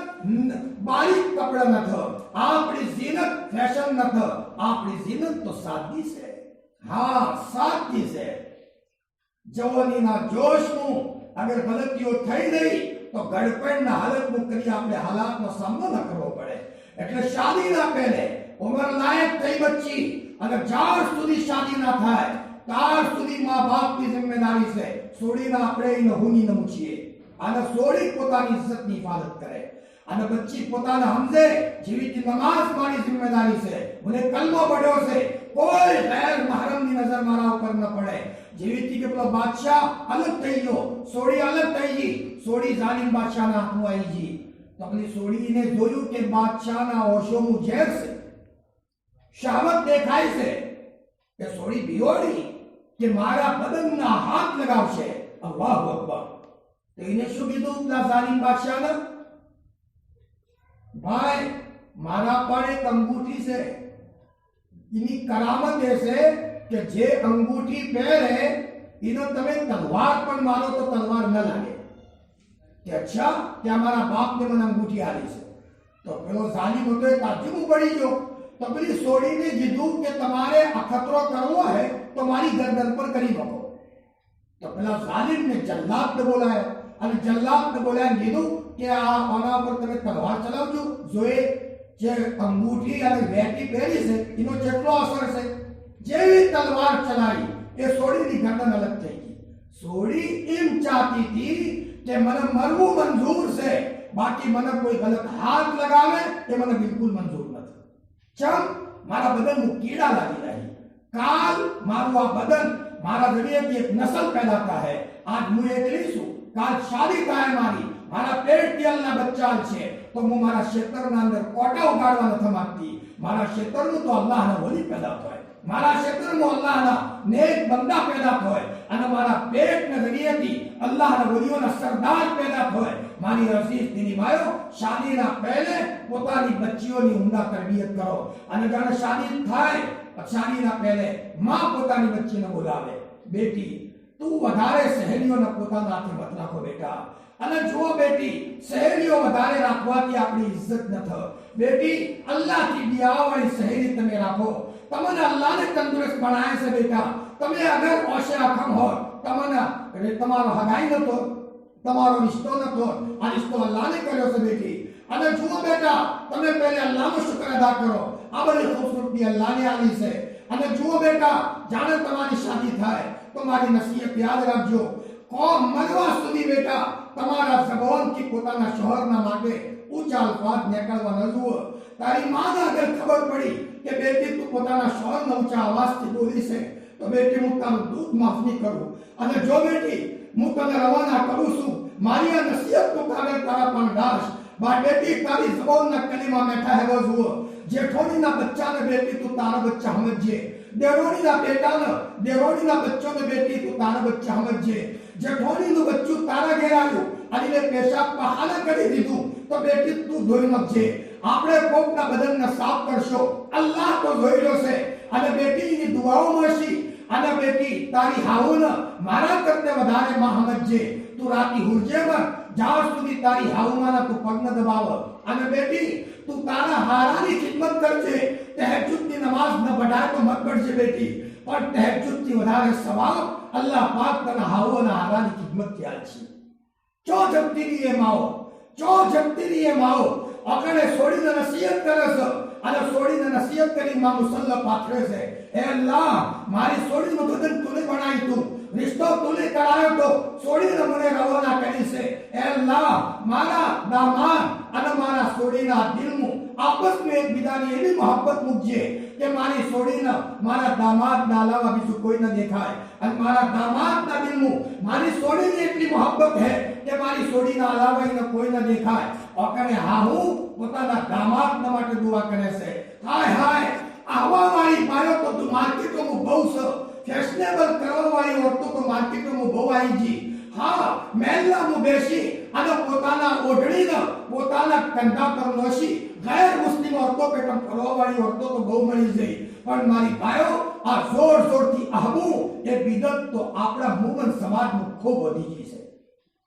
બારીક કપડા નથી, આપણી ઝીનત ફેશન નથી, આપણી ઝીનત તો સાદગી છે. હા, સાદગી છે. જવાનીના જોશમાં અગર ગલતીઓ થઈ ગઈ તો ગડપણના હાલતમાં કરી આપણે હાલાતનો સામનો ન કરવો પડે. એટલે શાદીના પહેલે ઉંમર લાયક થઈ બચ્ચી અને જ્યાર સુધી શાદી ના થાય ત્યાર સુધી મા બાપની જિમ્મેદારી છે સોડીના આપણે એને હુની ન મૂકીએ અને સોડી પોતાની ઇજ્જતની હિફાજત કરે અને બચ્ચી પોતાને સમજે જેવી નમાઝ મારી જિમ્મેદારી છે મને કલમો પડ્યો છે કોઈ ગેર મહરમની નજર મારા ઉપર ન પડે જેવી કે પેલો બાદશાહ અલગ થઈ ગયો સોડી અલગ થઈ ગઈ સોડી જાલિમ બાદશાહના હાથમાં આવી ગઈ તો પેલી સોડીને જોયું કે બાદશાહના હોશોમાં ઝેર છે શાહવત દેખાય છે કે સોડી બિયોડી કે મારા બદનના હાથ લગાવશે અલ્લાહુ અકબર તો એને શું કીધું પેલા જાલિમ બાદશાહને ભાઈ મારા પર એક અંગૂઠી છે એની કરામત એ છે કે જે અંગૂઠી પહેરે એનો તમે તલવાર પણ મારો તો તલવાર ન લાગે કે અચ્છા કે મારા બાપને મને અંગૂઠી આલી છે તો પેલો જાલિમ હતો એ તાજુબ પડી ગયો તો પેલી સોડીને કીધું કે તમારે અખતરો કરવો है તો મારી ગરદન પર કરી મૂકો તો પેલા જાલિમને જલ્લાદને બોલાયા અને જલ્લાદને બોલાવીને કીધું કે આ આના પર તમે તલવાર ચલાવજો જોએ જે અંગૂઠી અને વેટી પહેરી છે એનો કેટલો અસર છે જેવી તલવાર ચલાવી એ સોડીની ગરદન અલગ થઈ ગઈ સોડી એમ ચાહતી હતી કે મને મરવું મંજૂર છે બાકી મને કોઈ ગલત હાથ લગાવે એ મને બિલકુલ મંજૂર નથી ચમ મારા બદનમાં કીડા લાગી રહી કાલ મારું આ બદન મારા જરિયેથી એક નસલ पैदा था है आज હું એકલી છું કાલ શાદી થાય મારા પેટથી અલ્લાહ બચ્ચા છે તો હું મારા ક્ષેત્રના અંદર કોટા ઉગાડવા નથી માંગતી મારા ક્ષેત્રનું તો અલ્લાહના વલી પેદા થાય મારા ક્ષેત્રમાં અલ્લાહના નેક બંદા પેદા થાય અને મારા પેટના જરિયેથી અલ્લાહના વલીઓના સરદાર પેદા થાય મારી અઝીઝ દીની માયો શાદીના પહેલે પોતાની બચ્ચીઓની ઉમદા તરબિયત કરો અને જ્યારે શાદી થાય શાદીના પહેલે માં પોતાની બચ્ચીને બોલાવે બેટી તું વધારે સહેલીઓના પોતાના હાથે મત રાખો બેટા અને જો બેટી સહેલીઓ વધારે રાખવાથી આપણી ઇજ્જત ન થ બેટી અલ્લાહથી દિયાવાળી સહેલી તમે રાખો તમને અલ્લાહને તંદુરસ્ત બનાવે છે બેટા તમે અગર ઓશે અખમ હો તમને તમારો હગાઈ નતો તમારો રિશ્તો નતો આ રિશ્તો અલ્લાહને કર્યો છે બેટી અને જુઓ બેટા તમે પહેલે અલ્લાહનો શુક્ર અદા કરો આ બધી ખૂબસૂરતી અલ્લાહને આલી છે અને જુઓ બેટા જાણે તમારી શાદી થાય તો મારી નસીહત યાદ રાખજો કોમ મરવા સુધી બેટા તમારા જબાનથી પોતાના શોહરના માટે ઊંચા અલ્ફાઝ નીકળવા ન જુઓ તારી માને અગર ખબર પડી કે બેટી તું પોતાના શોહરના ઊંચા અવાજથી બોલી છે તો બેટી હું તારું દૂધ માફ નહીં કરું અને જો બેટી હું તને રવાના કરું છું મારી આ નસીહત તું કાગળ તારા પણ દાસ બા બેટી તારી જબાનના કલીમા બેઠા હે वो જુઓ જેઠોણીના બચ્ચાને બેટી તું તારા બચ્ચા સમજજે દેરોણીના બેટાને દેરોણીના બચ્ચોને બેટી તું તારા બચ્ચા સમજજે જેઠોણીનું બચ્ચું તારા ઘેર આવ્યું અને પેશાબ બહાના કરી દીધું તો બેટી તું ધોઈ નાખજે આપણે કોકના બદનને સાફ કરશો અલ્લાહ તો જોઈ લો છે અને બેટીની દુઆઓ મળશે અને બેટી તારી હાઉને મારા કરતે વધારે માં સમજજે તું રાતી હુરજે પર જ્યાં સુધી તારી હાઉમાના તું પગ ન દબાવ અને બેટી તું તારા હારાની ખિદમત કરજે તહજ્જુદની નમાઝ ન બઢાય તો મત પડજે બેટી પણ તહજ્જુદથી વધારે સવાબ અલ્લાહ પાક તને હાઉના હારાની ખિદમત થયા છે ચો જમતી ની માઓ ચો જમતી ની માઓ અકણે છોડીને નસીહત કરે છે અને છોડીને નસીહત કરી માં મુસલ્લા પાથરે છે હે અલ્લાહ મારી છોડીનું બદન તુને બનાવી તું रिश्तो तूने करायो तो सोडीने મને રવાના કરી છે હે અલ્લાહ મારા દામાદ અને મારા સોડીના દિલમાં આપસમાં એકબીજાની એવી મોહબ્બત મૂકજે કે મારી સોડીને મારા દામાદના અલાવા બીજું કોઈ ન દેખાય અને મારા દામાદના દિલમાં મારી સોડીની એટલી મોહબ્બત હે કે મારી સોડીના અલાવા એને કોઈ ન દેખાય ઓકણે હાહુ પોતાના દામાદના માટે દુઆ કરે છે હાય હાય આવા વાળી માયો તો તું માર્કેટમાં બહુ છે ફેશનેબલ કરવા વાળી ઓરતો તો માર્કેટમાં બહુ આવી જી હા મહેલામાં બેસી અને પોતાના ઓઢણીને પોતાના કંધા પર નોશી ગેર મુસ્લિમ ઓરતો પેટમ કરવા વાળી ઓરતો તો બહુ મળી જઈ પણ મારી ભાઈઓ આ જોર જોરથી આહબુ એ બિદત તો આપણા મુમન સમાજમાં ખૂબ વધી ગઈ છે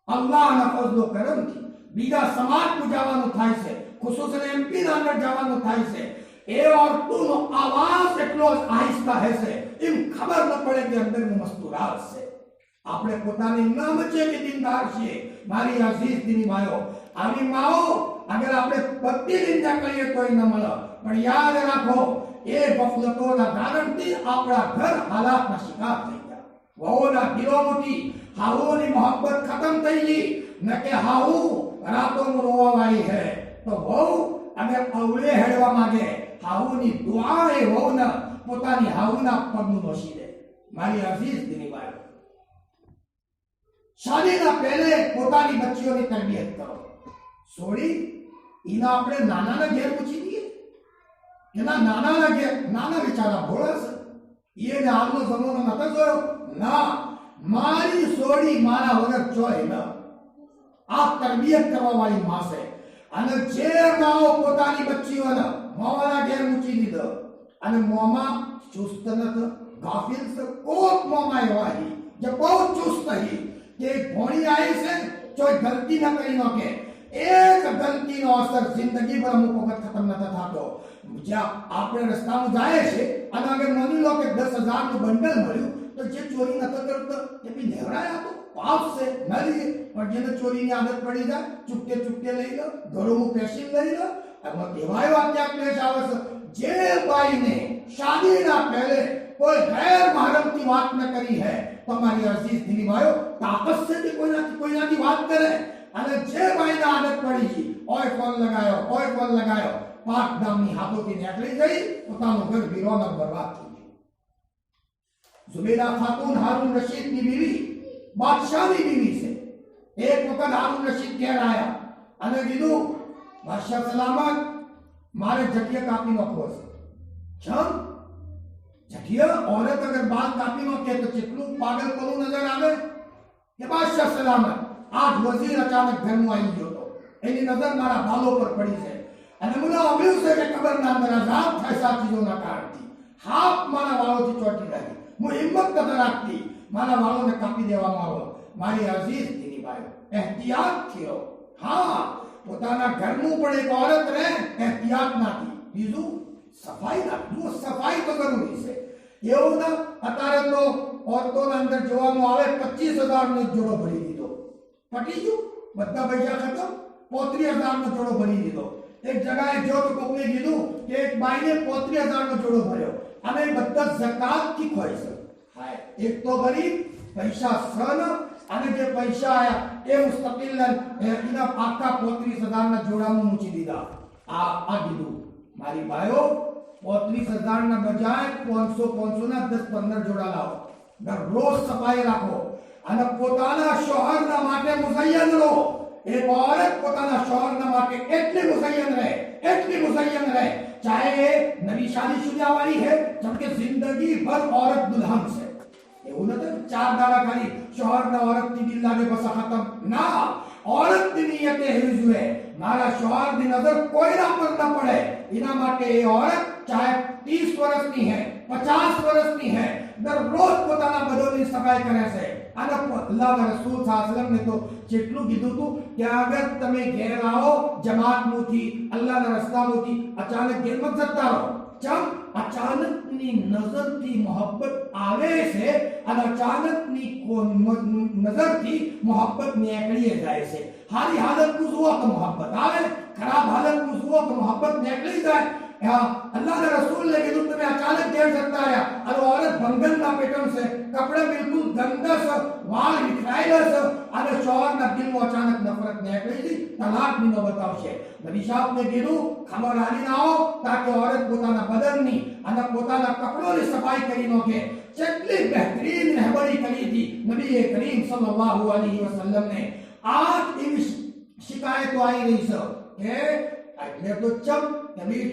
અલ્લાહના ફઝલો કરમથી બીજા સમાજમાં જવાનું થાય છે ખુસૂસન એમપી ના અંદર જવાનું થાય છે એ औरतों आवाज એટલો આહિસ્તા હશે એમ ખબર ન પડે કે અંદર મસ્તુરાત છે આપણે પોતાની નામ છે કે દિનદાર છીએ મારી અઝીઝ દીની માયો આવી માઓ અગર આપણે પતિ નિંદા કરીએ તો ન મળે પણ યાદ રાખો એ ગફલતોના કારણથી આપણા ઘર હાલાતના શિકાર થઈ ગયા. વહુના દિલોમાંથી હાહુની મોહબ્બત ખતમ થઈ ગઈ. ન કે હાહુ રાતોનું રોવા વાળી હે તો વહુ અગર અવળે હેડવા માંગે હાહુની દુઆ એ વહુને પોતાની હાહુના પગનું નોશી દે. મારી અઝીઝ દીની બાઈ, શાદીના પહેલે પોતાની બચ્ચીઓની તરબિયત કરો. સોડી એના આપણે નાનાના ઘેર પૂછી દઈએ. એના નાનાના ઘેર, નાના બિચારા ભોળા છે, એને હાલનો જમાનો નતો જોયો. ના, મારી સોડી મારા વગર ચોય ન. આ તરબિયત કરવા વાળી માં છે. અને જે માઓ પોતાની બચ્ચીઓને મોમાના ઘેર મૂકી દીધો અને મોમાં ચુસ્ત નથી, ગાફિલ છે, કોક મોમાં એવા હી જે બહુ ચુસ્ત હી કે ભોણી આવી છે ચોય ગલતી ન કરી નોકે. એક ગલતીનો અસર જિંદગી પર અમુક વખત ખતમ નથી થતો. જ્યાં આપણે રસ્તામાં જાય છે અને અગર માની લો કે 10,000 નું બંડલ મળ્યું તો જે ચોરી નતો કરતો એ બી નેવરાયા તો પાપ છે ન લઈએ. પણ જેને ચોરીની આદત પડી જાય ચૂપકે ચૂપકે લઈ લો, ઘરોમાં પેશી લઈ લો. એમાં કેવાય વાક્ય ક્લેશ આવે છે. જે બાઈને શાદીના પહેલે કોઈ ગેર મહરમથી વાત ન કરી હે તો મારી અઝીઝ દીની ભાઈઓ તાકત છે કે કોઈનાથી વાત કરે. અને જે બાઈને આદત પડી ગઈ ઓય ફોન લગાયો પાક ગામની હાથોથી નીકળી ગઈ, પોતાનું ઘર વિરોનક બરબાદ થઈ ગયું. ઝુબેરા ખાતુન હારૂન રશીદની બીવી, બાદશાહની બીવી છે. એક વખત હારૂન રશીદ ઘેર આયા અને કીધું, બાદશાહ સલામત, મારે જટિયા કાપી નાખવો છે. ચમ જટિયા औरत अगर बाल कापी नाखे तो કેટલું પાગલપણું નજર આવે કે બાદશાહ સલામત, આજ વઝીર અચાનક ઘરમાં આવી ગયો તો એની નજર મારા બાલો પર પડી છે અને મને આવ્યું છે કે કબરના અંદર આઝાદ થાય સાચીઓના કારણથી. હાથ મારા વાળોથી ચોટી રહી, હું હિંમત નથી રાખતી, મારા વાળોને કાપી દેવામાં આવો. મારી અઝીઝ દીની ભાઈઓ, એહતિયાત થયો. હા, પોતાના ઘરનું પણ એક औरत રહે એહતિયાત નાથી. બીજું સફાઈ રાખવું, સફાઈ તો જરૂરી છે. એવું ના અત્યારે તો औरतोના અંદર જોવામાં આવે 25,000 નો જોડો ભરી દીધો, પટી ગયું, બધા પૈસા ખતમ, 35,000 નો જોડો ભરી દીધો. એક જગ્યાએ જો તો કોકને કીધું કે એક બાઈને 35,000 નો જોડો ભર્યો અને બધા ઝકાત થી ખોય છે. હા, એક તો ગરીબ પૈસા સન અને જે પૈસા આયા એ મુસ્તકિલ એના આખા 35,000 ના જોડામાં મૂકી દીધા. આ કીધું મારી ભાઈઓ 35,000 ના બજાય 500 ના 10-15 જોડા લાવો. દરરોજ સફાઈ રાખો અને પોતાના શોહરના માટે મુઝય્યન રહો. एक औरत પોતાના શોહરના માટે એટલી મુઝય્યન રહે ચાહે નવી शादीशुदा वाली है जबकि जिंदगी भर औरत दुल्हन से. એવું નથી 4 દાડા ખાલી શોહરના औरतથી દિલ લાગે બસ ખતમ ના. औरतની નિયતે હોવી જોઈએ મારા શોહરની નજર કોઈના પર ન પડે. એના માટે એ औरत ચાહે 30 વર્ષની હે 50 વર્ષની હે દરરોજ પોતાના બદલની સફાઈ કરે છે. અને અલ્લાહના રસૂલ સલ્લલ્લાહુ અલૈહિ વસલ્લમ ને તો જેટલું કીધું હતું કે અગર તમે ઘેર આવો જમાતમાંથી અલ્લાહના રસ્તામાંથી અચાનક ઘેર મત જતા રહો. ચમ અચાનકની નજરથી મોહબ્બત આવે છે અને અચાનકની નજરથી મોહબ્બત નીકળી જાય છે. સારી હાલતનું જુઓ તો મોહબ્બત આવે, ખરાબ હાલતનું જુઓ તો મોહબ્બત નીકળી જાય. अल्लाह रसूल ने कहा तुम्हें अचानक देर सकता है और औरत बंगन का पेटर्न से कपड़े बिल्कुल गंदा से वाल विखरायला से और शौहर ना दिल में अचानक नफरत निकली थी तलाक भी न बतावशे. नबी साहब ने કીધું ખબર આલી ના આવો તાકે औरत પોતાના બદનની અને પોતાના કપડોની સફાઈ કરી નોખે. કેટલી બહેતરીન રહેબરી કરી હતી નબી કરીમ સલ્લલ્લાહુ અલૈહિ વસલ્લમ ને. આજ એવી શિકાયતો આવી રહી છે કે એટલે તો ચમ નબી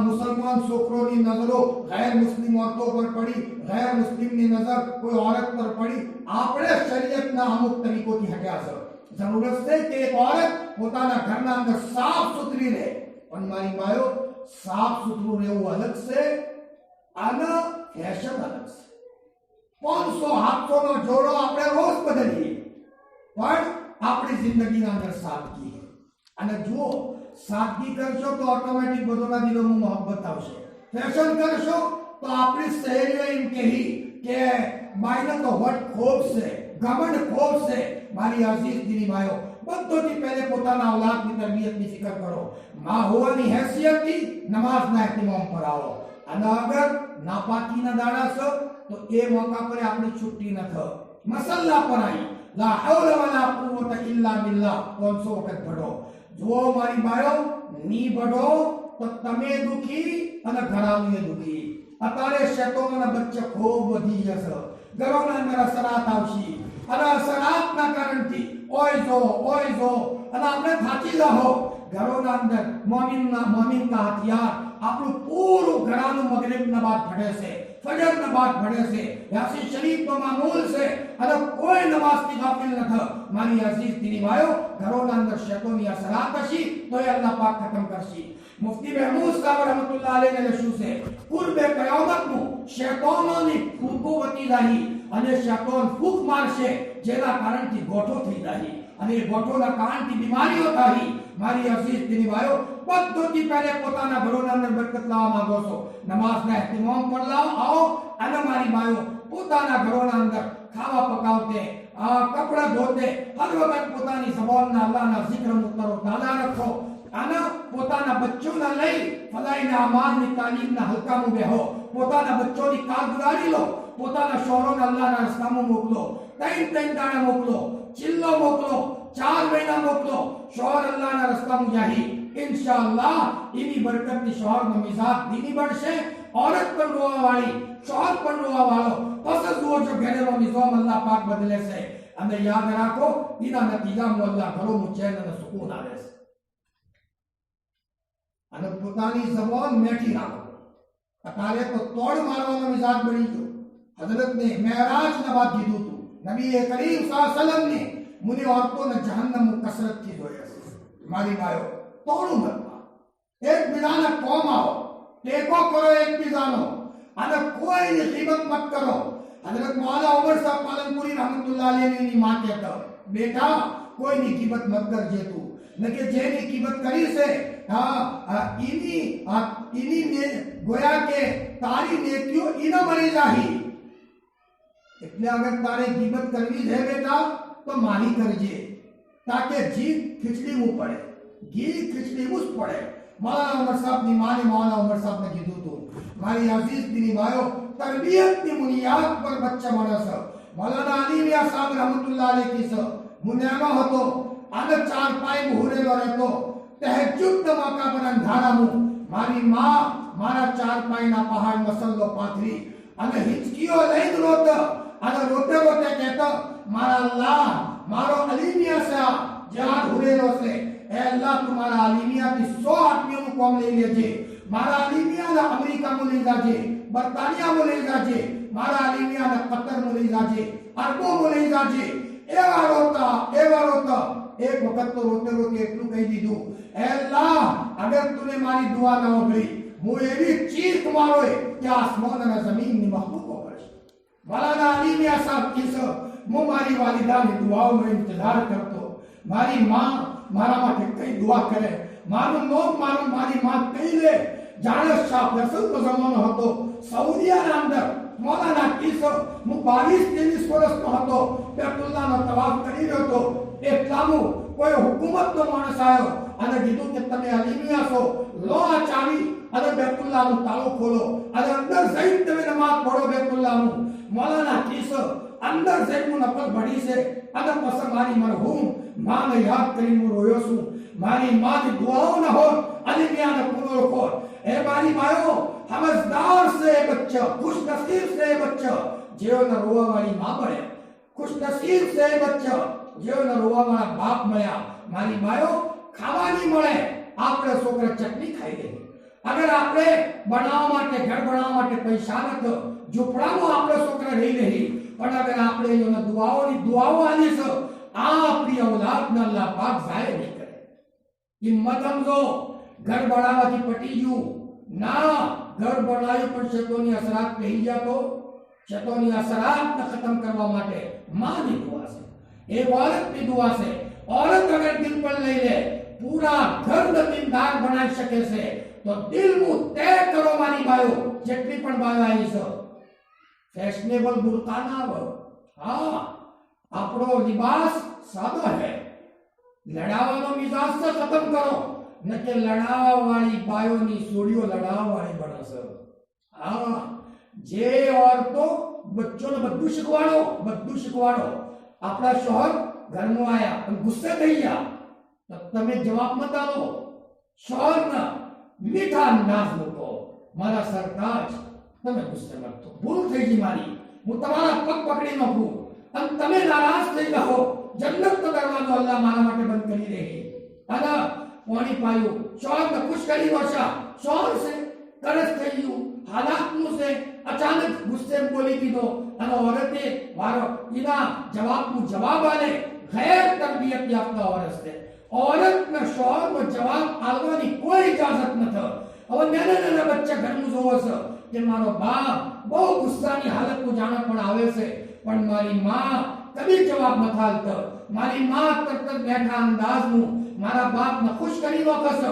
मुसलमान छोकरों नजरों गैर मुस्लिम औरतों पर पड़ी, गैर मुस्लिम ની નજર કોઈ औरत પર પડી. આપણે શરીયતના અમુક તરીકોથી હટ્યા છે. જરૂરત છે કે એક औरत પોતાના ઘરના અંદર સાફ સુથરી રહે. પણ મારી માયો સાફ સુથરું રહેવું અલગ છે અને ફેશન અલગ છે. 500-700 નો જોડો આપણે રોજ બદલીએ પણ આપણી જિંદગીના અંદર સાદગી અને જુઓ सादगी करशो तो ऑटोमेटिक बदोना दिलों में मोहब्बत आवशे. फैशन करशो तो आपनी सहेलियों एम कही के मायने तो वट खूब से घमंड खूब से. मारी अजीज दीनी भाइयों બધોથી પહેલે પોતાના औलादની તરબિયતની ફિકર કરો. માં હોવાની હેસિયતથી નમાઝના ઇમામ પર આવો. અને અગર નાપાકીના દાડા છે તો એ મોકા પર આપણી છુટ્ટી ન થ મસલ્લા પર આવી લા હૌલા વલા કુવતા ઇલ્લા બિલ્લાહ 500 વખત ભળો જો મારી બાયો ની ભળો તો તમે દુખી અને ઘરાનું દુખી અત્યારે શેતોના બચ્ચા ખૂબ વધી જશે ઘરોના અંદર અસરાત આવશે અને અસરાતના કારણથી ઓય જો અને આપણે થાકી જાઓ ઘરોના અંદર મોમિન કા હથિયાર આપણું પૂરું ઘરાનું મગરિબ નમાજ ભણે છે ફજર નમાજ ભણે છે યાસીન શરીફ નો મામૂલ છે અને કોઈ નમાઝથી ગાફિલ ન થ મારી અઝીઝ દીની ભાઈઓ ઘરોના અંદર શેતોની અસરાત હશી તો એ અલ્લાહ પાક ખતમ કરશી મુફ્તી મહમૂદ સાહેબ रहमतुल्लाह अलैहि ને લખ્યું છે કુર્બે કયામતનું શેતાનોની ફૂંકો વતી રહી અને શેતાન ફૂંક મારશે જેના કારણથી ગોઠો થઈ જાય અને એ ગોઠોના કારણથી બીમારીઓ થાય મારી અઝીઝ દીની ભાઈઓ બધોથી પહેલે પોતાના ઘરોના અંદર બરકત લાવવા માંગો છો નમાઝના ઇહતિમામ પણ લાવો આવો અને મારી ભાઈઓ પોતાના ઘરોના અંદર ખાવા પકાવતે કપડા ધોતે હર વખત પોતાની જબાનના અલ્લાહના zikr મુતરો તાજા રાખો અને પોતાના બચ્ચોને લઈ ફલાઈના અમારની તાલીમના હલકામાં બેહો પોતાના બચ્ચોની કારગુજારી લો પોતાના શોહરોને અલ્લાહના રસ્તામાં મોકલો ત્રણ દાડા મોકલો ચિલ્લો મોકલો 4 મહિના મોકલો શોહર અલ્લાહના રસ્તામાં જાહી इंशाअल्लाह इनी बरकतनी शोहरનો મિજાજ દીની બનશે औरत પણ રોવા વાળી શોહર પણ રોવા વાળો પસ જુઓ જો ઘરેનો નિઝામ અલ્લાહ પાક બદલે છે અને યાદ રાખો એના નતીજામાં અલ્લાહ ઘરોનું ચેન અને સુકૂન આવે છે અને પોતાની જબાન મેઠી રાખો અત્યારે તો તોડ મારવાનો મિજાજ બની ગયો હઝરત ને મેરાજના બાદ કીધું હતું નબી કરીમ સલ્લલ્લાહુ અલૈહિ વસલ્લમ ને મુને औरतोને જહન્નમ કસરતથી જોયા છે મારી ભાઈઓ તોડું મત એકબીજાને કોમ આવો ટેકો કરો એકબીજાનો અને કોઈની ગીબત મત કરો હઝરત મૌલાના ઉમર સાહેબ પાલનપુરી रहमतुल्लाह अलैहि ની માં કહેતા બેટા કોઈની ગીબત મત કરજે તું નકે જેની ગીબત કરી છે इनी ने गोया के तारी नेकियों इना मरी जाही એટલે अगर तारे गीबत करवी है बेटा तो मानी करजे ताकि जी खिचड़ी मुंह पड़े घी खिचड़ी मुंह पड़े मौलाना उमर साहब ની માને મૌલાના ઉમર સાહેબ ને કીધું તો મારી અઝીઝ દીની ભાઈઓ તરબિયત ની બુનિયાદ પર બચ્ચા માણસ મૌલાના અલી મિયા સાહેબ रहमतुल्लाह अलैहि की સ મુન્યાનો હતો અને ચાર પાય ઘોરેલો રહેતો તહજ્જુદ મौका પર અંધારામાં મારી માં મારા ચાર પાયના પહાડ મસલ્લો પાથરી અને હિચકીઓ લઈને રોત અને રોતે રોતે કહેતો મારા અલ્લાહ મારો અલીમિયા સે જ્યાં ઘોરેલો છે એ અલ્લાહ તમારા અલીમિયા की 100 આદમીઓનું કોમ લઈ લેજે મારા અલીમિયાને અમેરિકામાં લઈ જાજે બર્તાનિયામાં લઈ જાજે મારા અલીમિયાને કતરમાં લઈ જાજે અરબોમાં લઈ જાજે એવા રોતા एक वक्त तो रोते रोते એટલું કહી દીધું એ અલ્લાહ અગર તુને મારી દુઆ ન સાંભળી હું એવી ચીખ મારોય કે આસમાન અને જમીનની મખલૂકો કરશે મૌલાના અલી મિયા સાહેબ કિસ હું મારી વાલિદાની દુઆઓનો ઇંતજાર કરતો મારી માં મારા માટે કઈ દુઆ કરે મારું નોમ મારી માં કહી લે જાણે શાહ ફૈસલનો જમાનો હતો સઉદીયાના અંદર મૌલાના કિસ હું 22-23 વર્ષનો હતો બેતુલ્લાહનો તવાફ કરી રહ્યો હતો એટલામાં કોઈ હુકુમતનો માણસ આવ્યો અને કીધું કે તમે અલીમિયા છો લો આ ચાવી અને બેતુલ્લાહનો તાળો ખોલો અને અંદર જઈને તમે નમાઝ પઢો બેતુલ્લાહનું મૌલાના કિસ અંદર જઈને નફલ ભણી છે અને પછી મારી મરહૂમ માને યાદ કરીને હું રોયો છું મારી માની દુઆઓ ન હોત અલીમિયાને પૂરો ખોર એ મારી માયો સમજદાર છે બચ્ચો खुश नसीब से बच्चो જેઓને રોવા વાળી માં મળે खुश नसीब से बच्चो જેઓને રોવા વાળા બાપ મળ્યા મારી માયો ખાવાની મળે આપણે છોકરા ચટણી ખાઈ ગઈ અગર આપણે બનાવવા માટે ઘર બનાવવા માટે પૈસા નતો ઝૂંપડામાં આપણે છોકરા રહી રહી પણ અગર આપણે એનો દુઆઓ આલી છે આ આપણી औलादને અલ્લાહ પાક ઝાય નહીં કરે હિંમત સમજો ઘર બનાવવાથી પટી ગયું ના घर बनाई पर शैतानी असरात कही जा तो शैतानी असरात ने खत्म करवा माटे मां की दुआ से एक औरत की दुआ से औरत अगर दिल पर ले ले पूरा घर नतीमदार बना सके से तो दिल मु तय करो मारी बायो जेटली पण बायो आई सो फैशनेबल बुरका ना हो हां आपरो लिबास सादा है लड़ावानो मिजाज से खत्म करो न के लड़ावा वाली बायोनी सोडियो लड़ावा वाली बना सर હા, જે ઓરતો બચ્ચોને બધું શીખવાડો. આપણા શોહર ઘરમાં આયા પણ ગુસ્સે થઈ ગયા, તો તમે જવાબ મત આપો. શોહરના મીઠા અંદાજ મૂકો, મારા સરતાજ તમે ગુસ્સે મત થો, ભૂલ થઈ ગઈ મારી, હું તમારા પગ પકડી નાખું અને તમે નારાજ થઈ જાઓ, જન્નત નો દરવાજો અલ્લાહ મારા માટે બંધ કરી દે. અને પાણી પાયું, શોહરને ખુશ કરી વળશા. શોહર છે તરસ થઈ ગયું, હાલાતનું છે, અચાનક ગુસ્સે બોલી દીધો અને औरते વારો એના જવાબનું જવાબ આલે. ગેર તરબિયત યાફતા औरत છે. औरतને શોહરનો જવાબ આપવાની કોઈ ઇજાઝત નથી. હવે નાના બચ્ચા ઘરનું જોવો છે કે મારો બાપ બહુ ગુસ્સાની હાલતમાં જાણે પણ આવે છે, પણ મારી માં કદી જવાબ નથી આલતો. મારી માં તરત બેઠા અંદાજનું મારા બાપને ખુશ કરી વખત.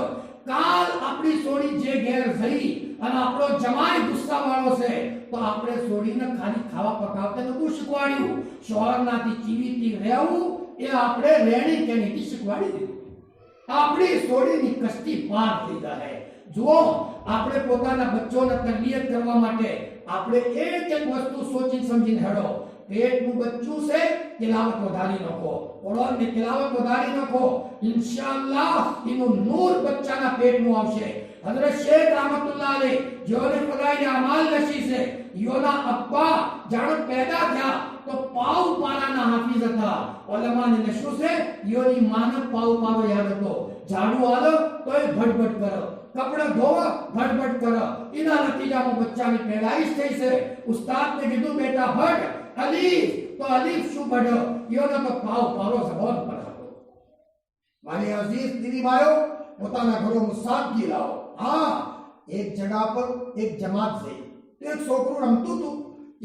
કાલ આપણી સોડી જે ઘેર જઈ અને આપણો જમાઈ ગુસ્સાવાળો છે, તો આપણે સોડીને ખાલી ખાવા પકાવતા નતું શીખવાડ્યું. શોહરનાથી ચીવીથી રહેવું એ આપણે રેણી કેણીથી શીખવાડી દીધું. આપણી સોડીની કષ્ટી પાર થઈ જાય. જુઓ, આપણે પોતાના બચ્ચોને તરબિયત કરવા માટે આપણે એક વસ્તુ સોચી સમજીને હેડો. પેટનું બચ્ચું છે, તિલાવત વધારી નાખો, ઓળોની તિલાવત વધારી નાખો, ઇન્શાઅલ્લાહ એનું નૂર બચ્ચાના પેટમાં આવશે. હઝરત શેખ રહમતુલ્લાહ અલૈહ જેઓને ફદાઈલ અમાલ નશી છે, યોના અબ્બા જાણે પેદા થયા તો પાવ પારાના હાફિઝ હતા. ઉલમાને નશું છે, યોની માને પાવ પારો યાદ હતો. ઝાડુ આલો તોય ભડભડ કરો, કપડા ધોવા ભડભડ કરો. એના નતીજામાં બચ્ચાની પેદાઈશ થઈ છે. ઉસ્તાદને કીધું બેટા ભડ અલીફ, તો અલીફ શું ભડો, યોનો તો પાવ પારો સબોત બનાવો. મારી અઝીઝ દીદી ભાઈઓ, પોતાના ઘરોમાં સાદગી લાવો. હા, એક જગા પર એક જમાત થઈ, એક છોકરું રમતું હતું.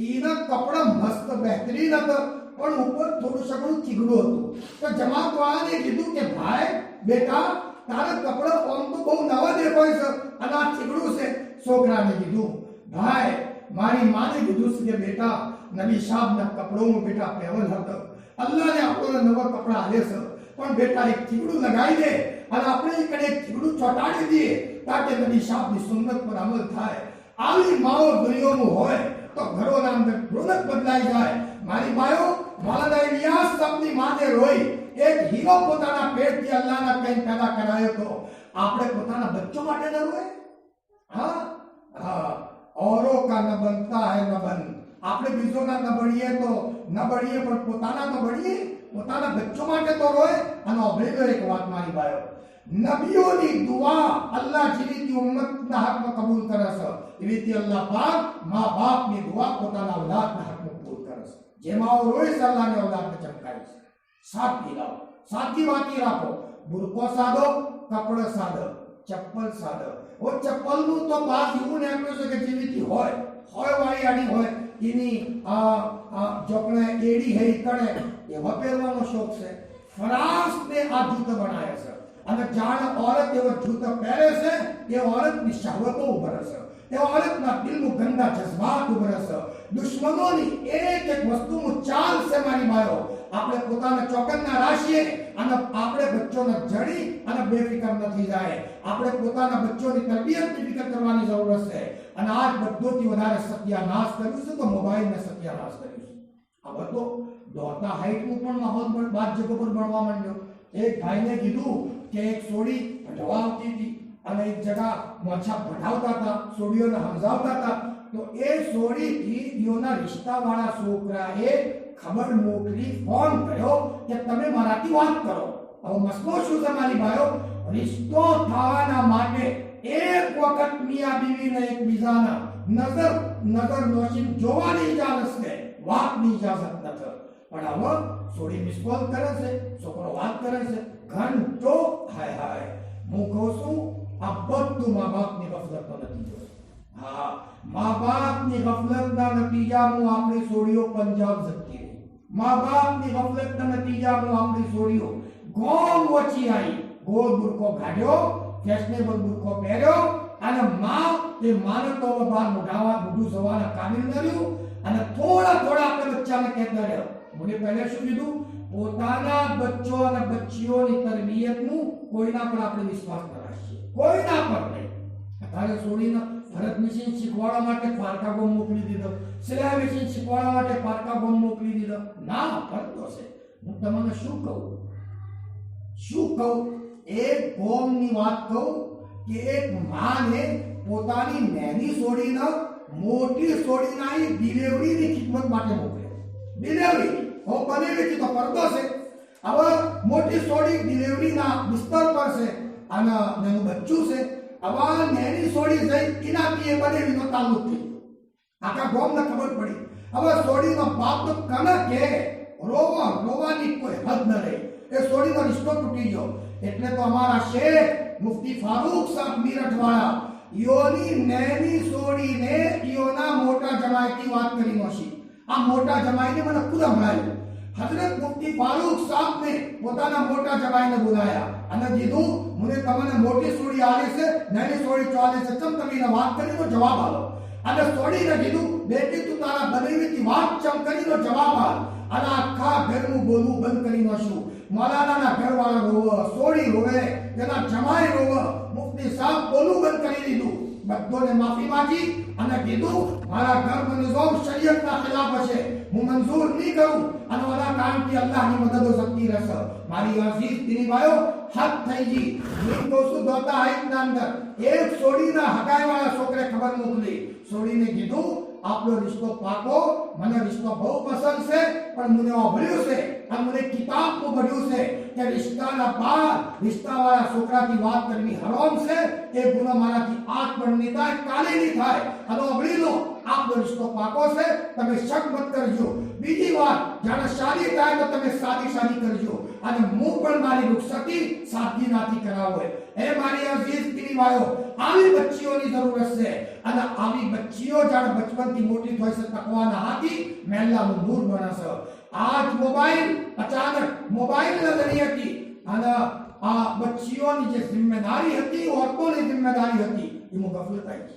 એના કપડા મસ્ત બહેતરીન હતા, પણ ઉપર થોડું સગળું ચીગડું હતું. તો જમાત વાળાને કીધું કે ભાઈ બેટા, તારા કપડા આમ તો બહુ નવા દેખાય છે અને આ ચીગડું છે. છોકરાને કીધું, ભાઈ મારી માને કીધું છે કે બેટા નબી સાહેબના કપડોમાં બેટા પહેવલ હતો, અલ્લાહને આપણને નવા કપડા આલે છે, પણ બેટા એક ચીગડું લગાવી દે અને આપણે એક ચીગડું ચોટાડી દઈએ તાકે નબી સાહેબની સુન્નત પર અમલ થાય. આવી માઓ દુનિયામાં હોય તો ઘરોના અંદર રોનક બદલાઈ જાય. મારી બાયો, મૌલાના ઇલિયાસ સાહેબની માને રોઈ, એક હીરો પોતાના પેટથી અલ્લાહના કંઈ પેદા કરાયો તો આપણે પોતાના બચ્ચો માટે ન રોય? હા હા, औरों का न बनता है न बन. આપણે બીજોના ન બળીએ તો ન બળીએ, પણ પોતાના તો બળીએ. પોતાના બચ્ચો માટે તો રોય. અને અભેલો એક વાત મારી બાયો, નબીઓની દુઆ અલ્લાહ જેવી ઉમ્મતના હકમાં કબૂલ કરે છે, એવી અલ્લાહ પાક મા બાપની દુઆ પોતાના ઔલાદના હકમાં કબૂલ કરે છે. જેમાં રોય છે અલ્લાહને ઔલાદને ચમકાય છે. સાદગી લાવો, સાદગી બાકી રાખો. બુરકો સાદો, કપડા સાદો, ચપ્પલ સાદો. ઓ ચપ્પલનું તો બાદ એવું નીકળ્યું છે કે જેવી હોય વાળી આડી હોય, એની જોકણે એડી હે કણે એવા પહેરવાનો શોખ છે. ફ્રાંસને આ જૂતો બનાવ્યા છે અને જાણે औरत એવો જૂતો પહેરે છે, એ औरतની શહવતો ઉભરે છે, એ औरतના દિલમાં ગંદા જજ્બાત ઉભરે છે. દુશ્મનોની એક વસ્તુનું ચાલ છે મારી બાયો. આપણે પોતાને ચોકન્ના રાખીએ અને આપણે બચ્ચોને જડી અને બેફિકર નથી જાય. આપણે પોતાના બચ્ચોની તરબિયતની ફિકર કરવાની જરૂર છે. અને આજ બધોથી વધારે સત્યાનાશ કર્યું છે તો મોબાઈલને સત્યાનાશ કર્યું છે. હવે તો દોડતા હાઈટનું પણ માહોલ પણ બાદ જગો પર બનવા માંડ્યો. એક ભાઈને કીધું કે એક સોડી ભટવા આવતી હતી અને એક જગા મોછા ભટાવતા હતા, સોડીઓને સમજાવતા હતા. તો એ સોડીથી યોના રિશ્તાવાળા છોકરાએ ખબર મોકલી, ફોન કર્યો કે તમે મારાથી વાત કરો. હવે મસલો શું છે મારી ભાઈઓ, રિશ્તો થવાના માટે એક વખત મિયા બીવીને એકબીજાના નજર નોશીન જોવાની ઇજાઝત છે, વાતની ઇજાઝત નથી. પણ હવે સોડી મિસ કોલ કરે છે, છોકરો વાત કરે છે ઘંટો. હાય હાય, હું કહું છું આ બધું મા બાપની ગફલતનો નતીજો. હા, મા બાપની ગફલતના નતીજામાં આપણી સોડીઓ પંજાબ જતી રહી. મા બાપની ગફલતના નતીજામાં આપણી સોડીઓ ગોમ ઓછી આવી. ગોળ બુરકો કાઢ્યો, ફેશનેબલ બુરકો પહેર્યો અને એ માને તો બાર મોઢું જવાના કાબિલ ન રહ્યું. અને થોડા આપણે બચ્ચાને કહેતા રહ્યો. મને પહેલે શું કીધું, પોતાના બચ્ચો અને બચ્ચીઓની તરબિયતનું કોઈના પર આપણે વિશ્વાસ ન રાખીએ, કોઈના પર નહીં. તારે ભરત મશીન શીખવાડવા માટે પારકા ગામ મોકલી દીધો, સિલાઈ મશીન શીખવાડવા માટે પારકા ગામ મોકલી દીધો. ના, પડતો છે. હું તમને શું કહું, એક ગામની વાત કહું કે એક માને પોતાની નેની છોડીને મોટી છોડીના ડિલિવરીની ખિદમત માટે મોકલ્યો. ડિલિવરી હો બનાવી તો પડતો છે. હવે મોટી છોડી ડિલિવરીના બિસ્તર પર છે અને એનું બચ્ચું છે. હવે નેની છોડી જઈ એનાથી એ બનાવીનો તાલુક થઈ આખા ગામને ખબર પડી. હવે છોડીનો બાપ તો કને કે રોવાની કોઈ હદ ન રહી. એ છોડીનો રિશ્તો તૂટી ગયો. એટલે તો અમારા શેખ મુફ્તી ફારૂક સાહેબ મીરઠવાળા યોની નેની છોડીને યોના મોટા જમાઈથી વાત કરી નોશી. આ મોટા જમાઈને મને ખુદ સંભળાયું. હજરત મુફ્તી ફારૂક સાહેબ ને પોતાના મોટા જમાઈને બોલાયા અને કીધું મને તમને મોટી છોડી આલે છે, નાની છોડી ચાલે છે, ચમ તમે વાત કરીને જવાબ આલો. અને છોડીને કીધું બેટી તું તારા બનેવીથી વાત ચમ કરીને જવાબ આલ. અને આખા ઘરનું બોલવું બંધ કરી નાખ્યું. મૌલાનાના ઘરવાળા રોવે, છોડી રોવે, તેના જમાઈ રોવે. મુફ્તી સાહેબ બોલવું બંધ કરી દીધું. બધોને માફી માંગી અને કીધું મારા ઘરનો નિઝામ શરીયતના ખિલાફ છે, હું મંજૂર નહીં કરું અને ઓના કારણથી અલ્લાહની મદદ શક્તિ રહેશે. મારી અઝીઝ દીની ભાઈઓ હદ થઈ ગઈ. હું કહું છું દોતા હાઈટના અંદર એક છોડીના હગાઈવાળા છોકરે ખબર મોકલી. છોડીને કીધું આપણો રિશ્તો પાકો, મને રિશ્તો બહુ પસંદ છે, પણ મને ઓભળ્યું છે અને મને કિતાબમાં ભણ્યું છે કે રિશ્તાના બાદ રિશ્તાવાળા છોકરાથી વાત કરવી હરામ છે. એ ગુનો મારાથી આજ પણ નહીં થાય, કાલે નહીં થાય. અને ઓભળી લો આપણો રિશ્તો પાકો છે, તમે શક મત કરજો. બીજી વાત, જ્યારે શાદી થાય તો તમે સાદી કરજો અને હું પણ મારી રૂખસતી સાદગીનાથી કરાવો. એ મારી અઝીઝ દીની ભાઈઓ, આવી બચ્ચીઓની જરૂરત છે અને આવી બચ્ચીઓ જ્યારે બચપનથી મોટી થાય છે તકવાના હાથી મહેલાનું નૂર બને છે. આજ મોબાઈલ અચાનક મોબાઈલના દરિયાથી અને આ બચ્ચીઓની જે જિમ્મેદારી હતી, ઓરતોની જિમ્મેદારી હતી, એમાં ગફલત આવી.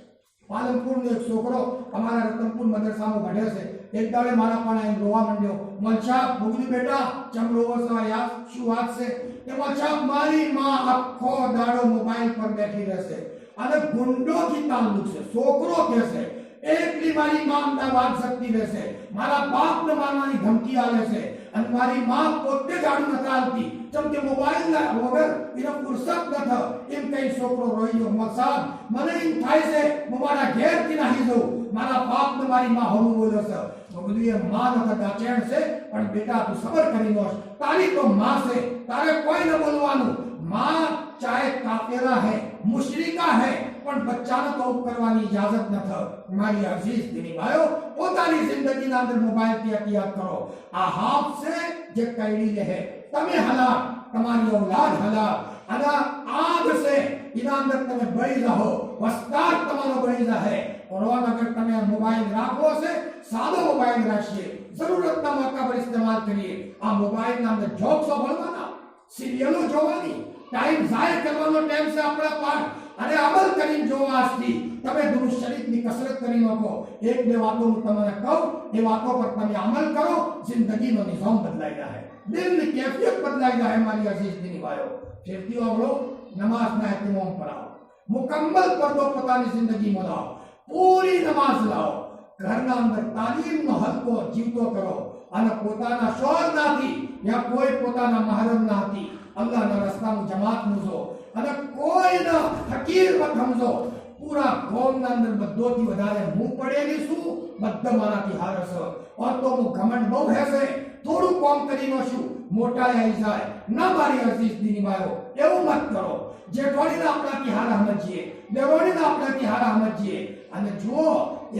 પાલનપુરનો એક છોકરો અમારા રતનપુર મદરસામાં ભણે છે. એક દાડે મારા પણ એમ રોવા માંડ્યો. મનસાબ ભૂગલી બેટા ચમ રોવો છો યાર, શું વાત છે? કે મનસાબ મારી માં આખો દાડો મોબાઈલ પર બેઠી રહેશે અને ગુંડોથી તાલ્લુક છે. છોકરો કહેશે એકલી મારી માં અમદાવાદ શકતી રહેશે, મારા બાપને મારવાની ધમકી આલે છે અને મારી માં પોતે જાડું નથી આવતી જેમ કે મોબાઈલ ના વગર એને ફુરસત નથી. એમ કઈ છોકરો રોઈ ગયો. મસાબ મને એમ થાય છે હું મારા ઘેરથી નાહી જઉં, મારા બાપને મારી માં હોવું બોલ્યો છે. બધું એ માં નથી દાચેણ છે, પણ બેટા તું સબર કરી લો, તારી તો માં છે, તારે કોઈ ન બોલવાનું. માં ચાહે કાફેરા હે, મુશરિકા હે, પણ બચ્ચાને તો કરવાની ઇજાજત નથી. મારી અઝીઝ દીની ભાઈઓ, પોતાની જિંદગીના અંદર મોબાઈલથી અતિયાત કરો. આ હાથ છે જે કઈડી રહે, તમે હલાક, તમારી ઔલાદ હલાક. અને આગ છે એના અંદર તમે બળી રહો, વસ્તાર તમારો બળી રહે. और अगर તમે મોબાઈલ રાખવો છે, સાદો મોબાઈલ રાખીએ, જરૂરતના મોકા પર ઇસ્તેમાલ કરીએ. આ મોબાઈલના અંદર જોક્સો ભણવાના, સિરિયલો જોવાની, ટાઈમ ઝાય કરવાનો ટાઈમ છે આપણા પાસ અને અમલ કરીને જોવાથી તમે દુરુસ્ત શરીફની કસરત કરી નાખો. એક બે વાતો હું તમને કહું, એ વાતો પર તમે અમલ કરો, જિંદગીનો નિઝામ બદલાઈ જાય, દિલની કેફિયત બદલાઈ જાય. મારી અઝીઝ દીની ભાઈઓ, ફિરતીઓ આવડો, નમાઝના એહતિમામ કરાવો, મુકમ્મલ પડદો પોતાની જિંદગીમાં લાવો, પૂરી નમાઝ લાવો, ઘરના અંદર તાલીમનો હલકો જીવતો કરો અને પોતાના શોહરનાથી યા કોઈ પોતાના મહરમના હાથી અલ્લાહના રસ્તામાં જમાત મૂજો અને કોઈને ફકીર મત સમજો. પૂરા ગામના અંદર બધોથી વધારે હું પડેલી છું, બધા મારાથી હારે છે. ઓર તો હું ઘમંડ બહુ હેસે, થોડું કામ કરીને શું મોટા આવી જાય ના. મારી અઝીઝ દીની ભાઈઓ, એવું મત કરો. જેઠવાડીને આપણાથી હારા સમજીએ, દેવોડીને આપણાથી હારા સમજીએ. અને જુઓ,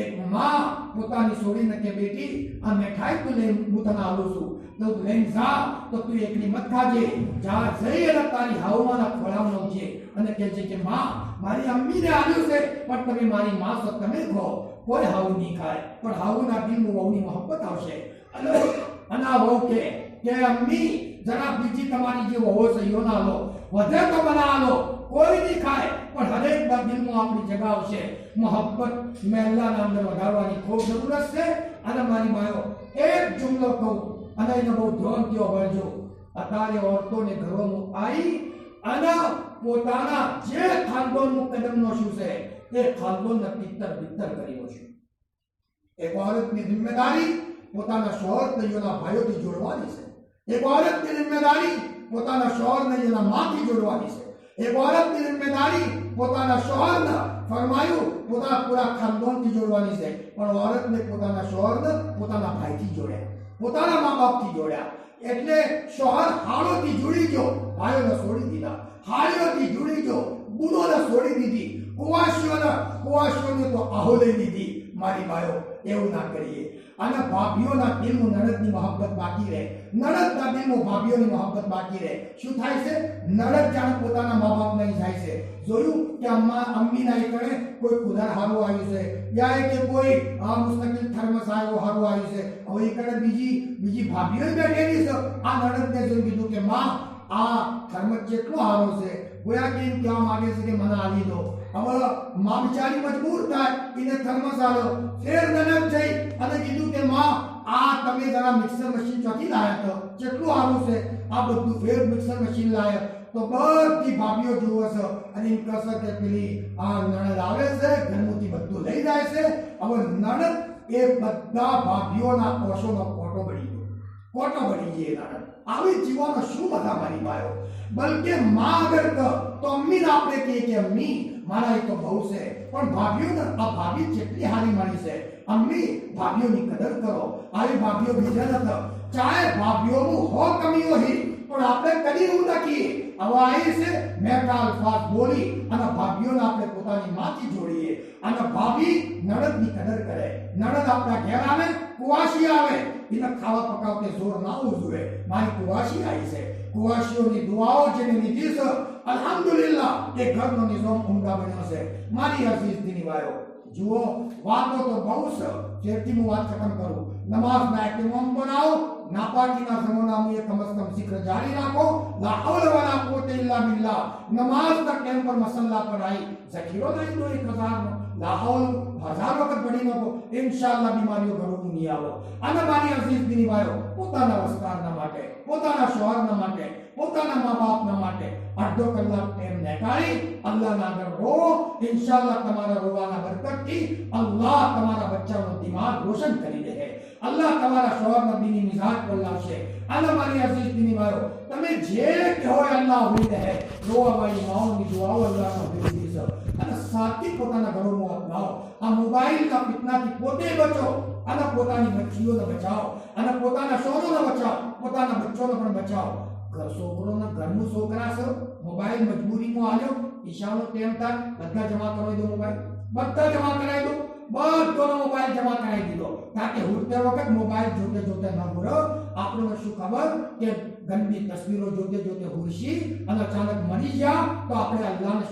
એક માં પોતાની છોડીને કે બેટી આ મીઠાઈ તું લઈને હું તને આલું છું, તો તું લઈને જા, તો તું એકલી મત ખાજે, જા જઈ અને તારી હાવમાના ખોળામાં છે અને કહેજે કે માં મારી અમ્મીને આલ્યું છે, પણ તમે મારી માં છો, તમે ખો. કોઈ હાવું નહીં ખાય, પણ હાવુના દિલમાં વહુની મોહબ્બત આવશે. અને આ વહુ કે અમ્મી જરા બીજી તમારી જે વહુ છે યો ના લો, વધે તો બના લો, કોઈ નહીં ખાય, પણ હરેક ના દિલમાં આપણી જગા આવશે. મોહબ્બત મહેલાના અંદર વધારવાની ખૂબ જરૂરત છે. અને મારી માયો એક જુમલો કહું અને એને બહુ ધ્યાનથી વળજો. અત્યારે ઓરતોને ઘરોમાં આવી અને પોતાના જે ખાનદાનનું કદમનો શું છે એ ખાનદોનને તિત્તર બિત્તર કરી મૂકશું. એક औरतની જિમ્મેદારી પોતાના શોહરને એના ભાઈઓથી જોડવાની છે. એક औरतની જિમ્મેદારી પોતાના શોહરને એના માથી જોડવાની છે. એક औरतની જિમ્મેદારી પોતાના શોહરને ફરમાયું પોતાના પૂરા ખાનદાનથી જોડવાની છે. પણ औरतને પોતાના શોહરને પોતાના ભાઈથી જોડ્યા, પોતાના મા બાપથી જોડ્યા. એટલે શોહર હાળોથી જોડી ગયો, ભાઈઓને છોડી દીધા. હાળીઓથી જોડી ગયો, બુનોને છોડી દીધી. કુવાસીઓને તો આહો લઈ લીધી. મારી ભાઈઓ એવું ના કરીએ. અને ભાભીઓના દિલમાં નણદની મોહબ્બત બાકી રહે, નણદના દિલમાં ભાભીઓની મોહબ્બત બાકી રહે. શું થાય છે? નણદ જાણે પોતાના મા બાપ નહીં જાય છે. જોયું કે અમ્મીના એકડે કોઈ કુલર હારું આવ્યું છે, યા કે કોઈ આ મુસ્તકિલ થર્મસ આવ્યો હારું આવ્યું છે. હવે એકડે બીજી ભાભીઓ બેઠેલી છે. આ નણદને જોઈ કીધું કે માં આ થર્મસ કેટલો હારો છે. ગોયા કે કહેવા માંગે છે કે મને આલી દો. હવે માં બિચારી મજબૂર થાય, એને થર્મસ આલો. ફેર નનદ જઈ અને કીધું કે માં આ તમે જરા મિક્સર મશીન ચોથી લાયા તો કેટલું સારું છે. આ બધું ફેર મિક્સર મશીન લાયા તો બધી ભાભીઓ જુએ છે અને એમ કહેશે કે પેલી આ નણદ આવે છે ઘરમાંથી બધું લઈ જાય છે. હવે નણદ એ બધા ભાભીઓના કોષોનો કોટો બળી ગયો, કોટો બળી ગઈ નણદ. આવી જીવવાનો શું બધા મારી ભાઈઓ. બલકે માં અગર તો અમ્મીને આપણે કહીએ કે અમ્મી મારા એ તો બહુ છે, પણ ભાભીઓને આ ભાભી જેટલી હારી મારી છે. અમ્મી ભાભીઓની કદર કરો. આવી ભાભીઓ બીજા નથી. ચાહે ભાભીઓનું હો કમીઓ હી, પણ આપણે કદી એવું નથી. હવે આવી છે મેટા અલ્ફાઝ બોલી અને ભાભીઓને આપણે પોતાની માથી જોડીએ. અને ભાભી નણદની કદર કરે. નણદ આપણા ઘેર આવે, કુવાસી આવે, એને ખાવા પકાવતે જોર ના આવવું જોઈએ. મારી કુવાસી આવી છે, કુવાસીઓની દુઆઓ જેને લીધી છે અલ્હમ્દુલિલ્લાહ એ ઘરનો નિઝામ ઉમદા બન્યો છે. મારી અઝીઝ દીની ભાઈઓ જુઓ, વાતો તો બહુ છે. જેથી હું વાત ખતમ કરું. નમાઝના ઇમામ બનાવો, नापाकीना जमानाમાં ये कम से कम जिक्र जारी रखो. ला हौल वला कुव्वत इल्ला बिल्लाह. नमाज का टाइम पर मसल्ला पर आई जखीरो नहीं तो 1000 ला हौल 1000 वक्त पढ़ी नको इंशाअल्लाह बीमारियों ઘણું નહીં આવે. અને મારી અઝીઝ દીની ભાઈઓ પોતાના વસ્તારના માટે, પોતાના શોહરના માટે, પોતાના મા બાપના માટે અડધો કલાક ટાઈમ નીકાળી અલ્લાહના આગળ રો. ઇન્શાઅલ્લાહ તમારા રોવાના બરકતથી અલ્લાહ તમારા બચ્ચાનો દિમાગ રોશન કરી દે. અલ્લાહ તમારા શોહરના દીની મિજાજ પર લાવશે. અને મારી અઝીઝ દીની ભાઈઓ તમે જે કહો અલ્લાહ હોઈ દે. રોવા વાળી માઓની દુઆઓ અલ્લાહનો ભેજી છે. અને સાથી પોતાના ઘરોમાં અપનાવો. આ મોબાઈલના ફિતનાથી પોતે બચો અને પોતાની બચ્ચીઓને બચાવો અને પોતાના શોહરોને બચાવો, પોતાના બચ્ચોને પણ બચાવો. છોકરોને ઘરનું છોકરા છે, મોબાઈલ મજબૂરીમાં આવ્યો, ઈશાનો ટાઈમ થાય બધા જમા કરાવી દો. મોબાઈલ બધા જમા કરાવી દો. બધોનો મોબાઈલ જમા કરાવી દીધો. તાકે ઉઠતે વખત મોબાઈલ જોતે જોતે ન ભરો. આપણને શું ખબર કે ગંદી તસવીરો જોતે જોતે હુરશી અને અચાનક મરી ગયા તો આપણે અલ્લાહને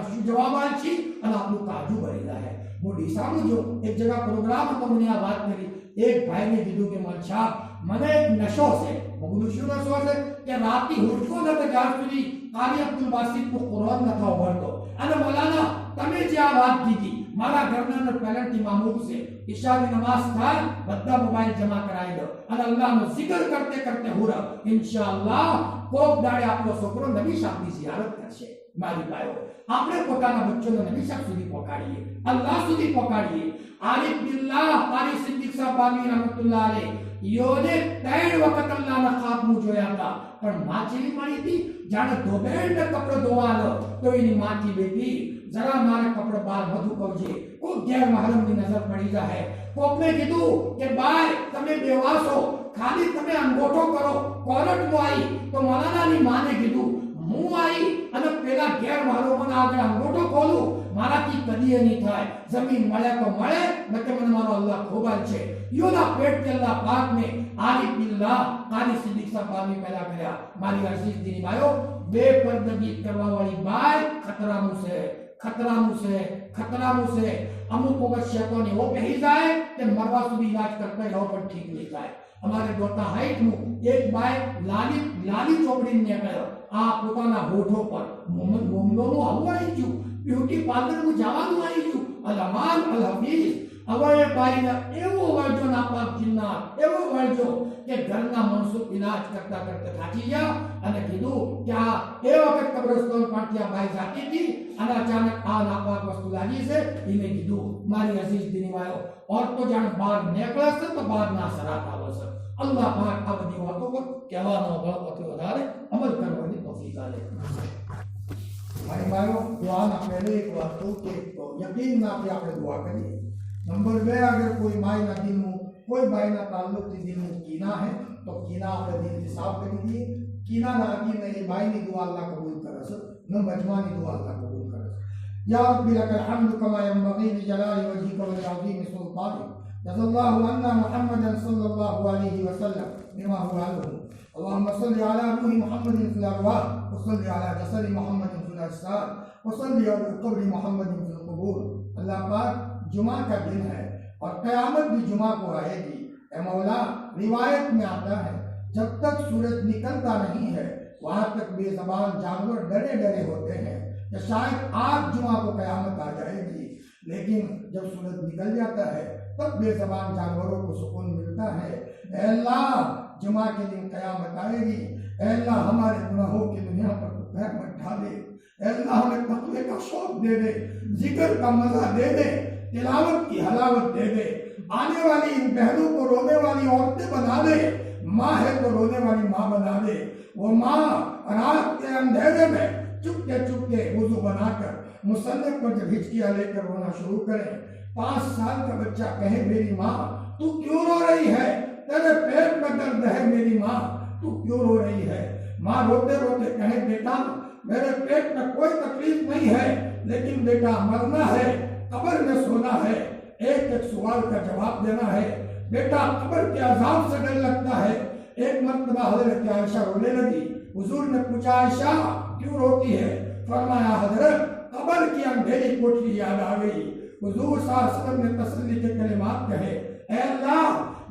શું જવાબ આપી અને આપણું કાજુ ભરી જાય. હું ડીસામાં જો એક જગા પ્રોગ્રામ હતો, મને આ વાત કરી. એક ભાઈને કીધું કે મારા મને એક નશો છે. હું શું નશો છે કે રાતથી ઉઠતો નથી જ્યાં સુધી કારી અબ્દુલ બાસિતનો કુરાન નથી ભણતો. અને મૌલાના તમે જે આ વાત કીધી મારા ઘરના પેરેન્ટની મામૂલ છે. ઈશાની નમાઝ થાય બધા મોબાઈલ જમા કરાવી દો અને અલ્લાહનો zikr કરતે કરતે હુરા ઇન્શાઅલ્લાહ કોક દાડે આપણો છોકરો નબી શાહની ziyarat કરશે. મારી ભાઈઓ આપણે પોતાના બચ્ચોને નબી શાહ સુધી પહોંચાડીએ, અલ્લાહ સુધી પહોંચાડીએ. આરિફ બિલ્લાહ તારી સિદ્દીક સાહેબ બાની રહમતુલ્લાહ અલૈહ યોને 3 વખત અલ્લાહના ખાબમાં જોયા હતા. પણ માં જેવી મળી હતી જાણે ધોબેડ કપડો ધોવાલો તો એની માથી બેટી જરા મારે કપડો બાર વધુ કરજે, કોઈ ગેર મહરમની નજર પડી જાય. કોકને કીધું કે બાય તમે બેવાસો ખાલી તમે અંગોઠો કરો કોરટમાં આવી તો મલાનાની માને કીધું હું આવી અને પેલા ગેર મહરમના આગળ અંગોઠો ખોલું મારાથી કદી નહીં થાય. જમીન મળે તો મળે નકે મને મારો અલ્લાહ ખોબાલ છે. યોના પેટ કે અલ્લાહ પાક ને આરિફ બિલ્લાહ તારી સિદ્દીક સાહેબ પેદા કર્યા. મારી અઝીઝ દીની ભાઈઓ બેપરદગી કરવા વાળી બાય ખતરાનું છે, ખતરાનું છે, ખતરાનું છે. અમુક વખત શેતોને એવો પહેરી જાય કે મરવા સુધી ઇલાજ કરતા એવો પણ ઠીક નહીં થાય. અમારે દોતા હાઈટનું એક બાય લાલી ચોપડીને નીકળ્યો. આ પોતાના હોઠો પર મોમનોનું આવું આવી ગયું, બ્યુટી પાર્લરમાં જવાનું આવી ગયું. અલ અમાન અલ હફીઝ હવે એ બાઈને એવો વળજો નાપાક જીન્નાત, એવો વળજો કે ઘરના માણસો ઇલાજ કરતા કરતા થાકી ગયા અને કીધું કે આ એ વખત કબ્રસ્તાન પણ ત્યાં બાઈ જાતી હતી અને અચાનક આ નાપાક વસ્તુ લાગી છે. એને કીધું મારી અઝીઝ દિનવાયો और तो જાણે બહાર નીકળે છે તો બહારના સરાત આવે છે. અલ્લાહ પાક આ બધી વાતો પર કહેવાનો બળવથી વધારે અમલ કરવાની તૌફીક આલે. મારી ભાઈઓ, દુઆના પહેલે એક વસ્તુ કે યકીન ના આપણે દુઆ કરીએ. नंबर 2, अगर कोई माई ना दिल में कोई भाई ना ताल्लुक से दिल में कीना है तो कीना अपने दिल से साफ कर दीजिए. कीना ना की नहीं भाई ने दुआ अल्लाह कबूल करे सो न मजमानी दुआ अल्लाह कबूल करे. या रब्बी लकल हम्द कमा यंबगी लिजलाली वजहिक व लिअज़ीम सुल्तानिक. जज़ल्लाहु अन्ना मुहम्मदन सल्लल्लाहु अलैहि वसल्लम बिमा हुवा लहू. अल्लाहुम्मा सल्लि अला रूहि मुहम्मदिन फिल अरवाह व सल्लि अला जसदी मुहम्मदिन फिल अजसाद व सल्लि अला क़ब्रि मुहम्मदिन फिल क़ुबूर. अल्लाह पाक जुमा का दिन है और कयामत भी जुमा को आएगी. ए मौला, रिवायत में आता है जब तक सूरज निकलता नहीं है वहां तक बेज़बान जानवर डरे डरे होते हैं कि शायद आज जुमा को कयामत आ जाएगी. लेकिन जब सूरज निकल जाता है तब बेज़बान जानवरों को सुकून मिलता है. ए अल्लाह, जुमा के दिन कयामत आएगी. ए अल्लाह, हमारे गुनाहों की दुनिया पर पैर मत डाले. ए अल्लाह, हमें तक़वे का शौक दे दे, जिक्र का मजा दे दे, तिलावत की हलावत दे दे. आने वाली इन बहनों को रोने वाली औरतें बना दे. माँ है तो रोने वाली माँ बना दे. वो माँ रात के अंधेरे में चुपके चुपके वुज़ू बनाकर मुसल्ले पर जब हिचकियाँ लेकर रोना शुरू करे, 5 साल का बच्चा कहे मेरी माँ तू क्यों रो रही है, तेरे पेट में दर्द है मेरी माँ, तू क्यों रो रही है. माँ रोते रोते कहे बेटा मेरे पेट में कोई तकलीफ नहीं है, लेकिन बेटा मरना है, कब्र में सोना है, एक एक सवाल का जवाब देना है. बेटा कब्र के अजाब से डर लगता है. एक मर्तबा हजरत आयशा रोने लगी. हुजूर ने पूछा आयशा क्यों रोती है. फरमाया हजरत कब्र की अंधेरी कोठरी याद आ गई. हुजूर सल्लल्लाहु अलैहि वसल्लम ने तसल्ली के कलिमात कहे, ऐ अल्लाह,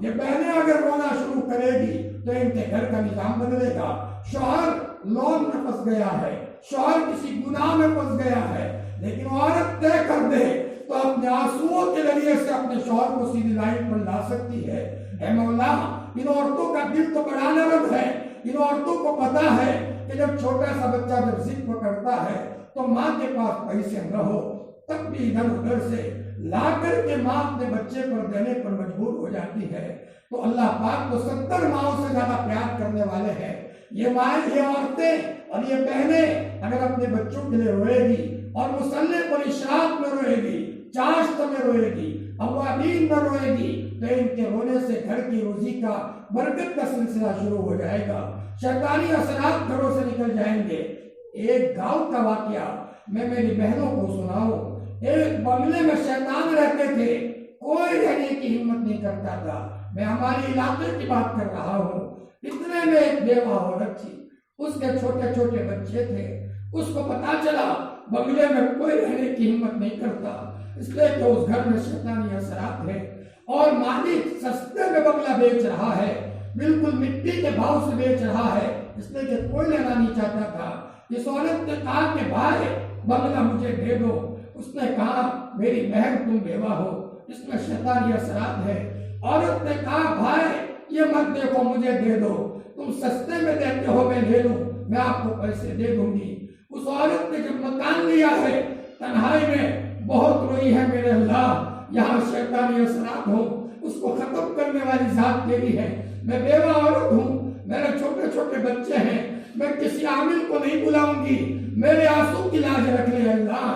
ये बहनें अगर रोना शुरू करेगी तो इनके घर का निजाम बदलेगा. शौहर लोन में फंस गया है, शौहर किसी गुनाह में फंस गया है, लेकिन औरत तय कर दे तो अपने आंसुओं के जरिए से अपने शौहर को सीधी लाइन पर ला सकती है. ऐ मौला, इन औरतों का दिल तो बड़ा नरम है. इन औरतों को पता है कि जब छोटा सा बच्चा जब जिद पकड़ता है तो माँ के पास पैसे न हो तब भी इधर उधर से ला करके माँ अपने बच्चे पर देने पर मजबूर हो जाती है. तो अल्लाह पाक तो 70 माओं से ज्यादा प्यार करने वाले हैं. ये माँ, ये औरतें और ये बहनें अगर अपने बच्चों के लिए रोएगी और मुसल्ले पर इशराक में रोएगी, चाश्त में रोएगी, अवादीन में रोएगी तो इनके रोने से घर की रोजी का बरकत का सिलसिला शुरू हो जाएगा. शैतानी असरात घरों से निकल जाएंगे. एक गांव का वाकया मैं मेरी बहनों को सुनाऊं. एक बंगले में शैतान रहते थे, कोई रहने की हिम्मत नहीं करता था. मैं हमारे इलाके की बात कर रहा हूँ. इतने में एक बेवा औरत थी, उसके छोटे छोटे बच्चे थे. उसको पता चला बंगले में कोई रहने की हिम्मत नहीं करता, इसलिए तो उस घर में शैतानी असरात है और मालिक सस्ते में बंगला बेच रहा है, बिल्कुल मिट्टी के भाव से बेच रहा है, इसलिए कि कोई लेना नहीं चाहता था. इस औरत ने कहा कि भाई बंगला मुझे दे दो. उसने कहा मेरी बहन तुम बेवा हो, इसमें शैतानी असरात है. औरत ने कहा भाई ये मत देखो, मुझे दे दो, तुम सस्ते में देते हो मैं ले लूं, मैं आपको पैसे दे दूंगी. उस औरत ने जब मकान लिया है तन्हाई में बहुत रोई है, मेरे अल्लाह यहाँ शैतानी असरात हो, उसको खत्म करने वाली जात तेरी है. मैं बेवा औरत हूँ, मेरे छोटे छोटे बच्चे हैं, मैं किसी आमिल को नहीं बुलाऊंगी, मेरे आंसू की लाज रख ले अल्लाह.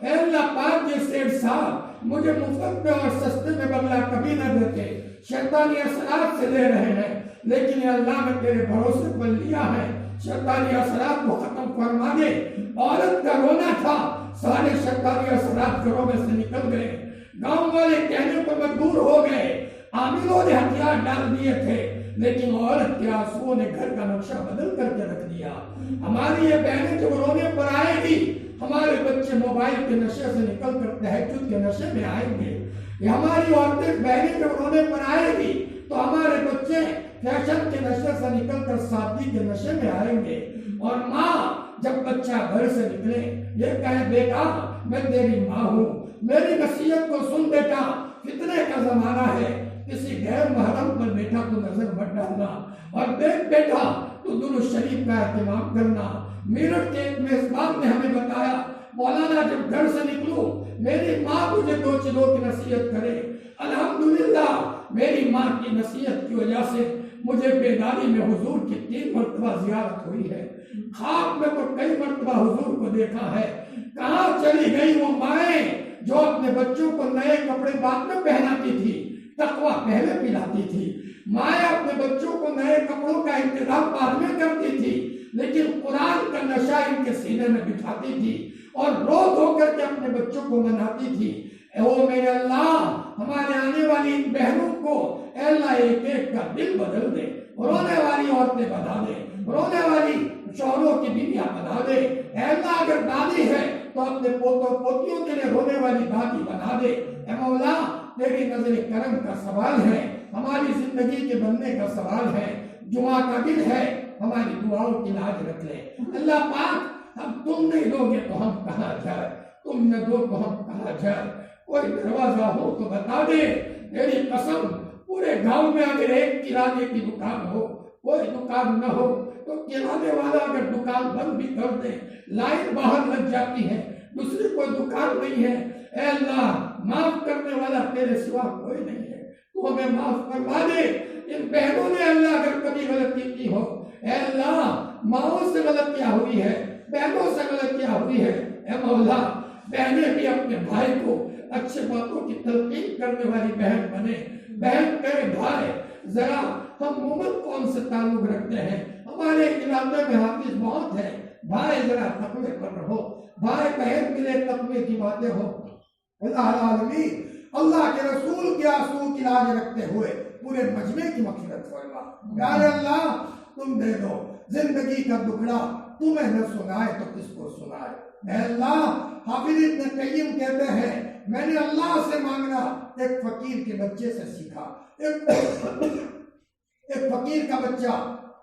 अल्लाह पाक ये सेठ साहब मुझे मुफ्त में और सस्ते में बंगला कभी न देते, शैतानी असरात से ले रहे हैं, लेकिन अल्लाह ने तेरे भरोसे पर लिया है, शैतानी असरात को खत्म फरमा दे. औरत का रोना था, सारे शैतानी असरात घरों में से निकल गए. गांव वाले कहने पर मजबूर हो गए, आमिलों ने हथियार डाल दिए थे, लेकिन औरत के आंसुओं ने घर का नक्शा बदल करके रख दिया. हमारी ये बहनें जब रोने पर आएगी, हमारे बच्चे मोबाइल के नशे से निकल कर तहज्जुद के नशे में आएंगे. ये हमारी औरतें बहनें जब रोने पर आएगी तो हमारे बच्चे फैशन के नशे से निकल कर शादी के नशे में आएंगे. और माँ जब बच्चा घर से निकले ये कहे बेटा मैं तेरी माँ हूँ, मेरी नसीहत को सुन बेटा, फितने का जमाना है, किसी गैर महरम पर बेटा तो नजर मत डालना, और देख बेटा तो दुरूद शरीफ का एहतमाम करना। मेरठ के एक मेजबान ने हमें बताया, मौलाना जब घर से निकलूं मेरी माँ मुझे दो चीजों की नसीहत करे। अल्हम्दुलिल्लाह मेरी माँ की नसीहत की वजह से मुझे बेदारी में हुजूर की 3 मरतबा जियारत हुई है। ख्वाब में तो कई मरतबा हुजूर को देखा है। कहाँ चली गई वो माएँ जो अपने बच्चों को नए कपड़े बाद में पहनाती थी, तकवा पहले पिलाती थी। माएँ अपने बच्चों को नए कपड़ों का इंतजाम बाद में करती थी, लेकिन कुरान का नशा इनके सीने में बिठाती थी और रो धो करके अपने बच्चों को मनाती थी। ओ मेरे अल्लाह, हमारे आने वाली इन बहनों को अल्लाह एक एक का दिल बदल दे, रोने वाली औरतें बना दे, रोने वाली शौहरों की बीवियां बना दे। अल्लाह अगर दादी है तो अपने पोतों पोतियों के लिए रोने वाली दादी बना दे। ए मौला, तेरी नजर करम का सवाल है, हमारी जिंदगी के बनने का सवाल है। जुमा का दिन है, हमारी दुआओं की लाज रख ले। अल्लाह पाक, अब तुम नहीं दोगे तो हम कहाँ जाए, तुम न दो तो हम कहाँ जाए। कोई दरवाजा हो तो बता दे, तेरी कसम पूरे गांव में अगर एक किराने की दुकान हो, कोई दुकान न हो, तो किराने वाला अगर दुकान बंद भी कर दे, लाइन बाहर लग जाती है, दूसरी कोई दुकान नहीं है। ऐ अल्लाह, माफ करने वाला तेरे सिवा कोई नहीं है, तू हमें माफ करवा दे। इन बहनों ने अल्लाह अगर कभी गलती की हो, ऐ अल्लाह, माओं से गलतियां हुई है, बहनों से गलतियां हुई है। ऐ मौला, बहनें भी अपने भाई को अच्छे बातों की तलकीन करने वाली बहन बने। बहन कहे भाई, जरा हम मोहम्मद कौन से ताल्लुक रखते हैं, हमारे इलाके में हाफिज बहुत है, भाई जरा तकवे पर रहो, भाई बहन के लिए तकवे की बातें हो। अल्लाह के रसूल के आंसू की लाज रखते हुए पूरे मजमे की मग़फ़िरत फरमा। प्यारे अल्लाह, तुम दे दो जिंदगी का दुखड़ा, तुम्हें न सुनाए तो किसको सुनाए। ऐ अल्लाह, हाफिज इब्न क़य्यिम कहते हैं, मैंने अल्लाह से मांगना एक फकीर के बच्चे से सीखा। एक फकीर का बच्चा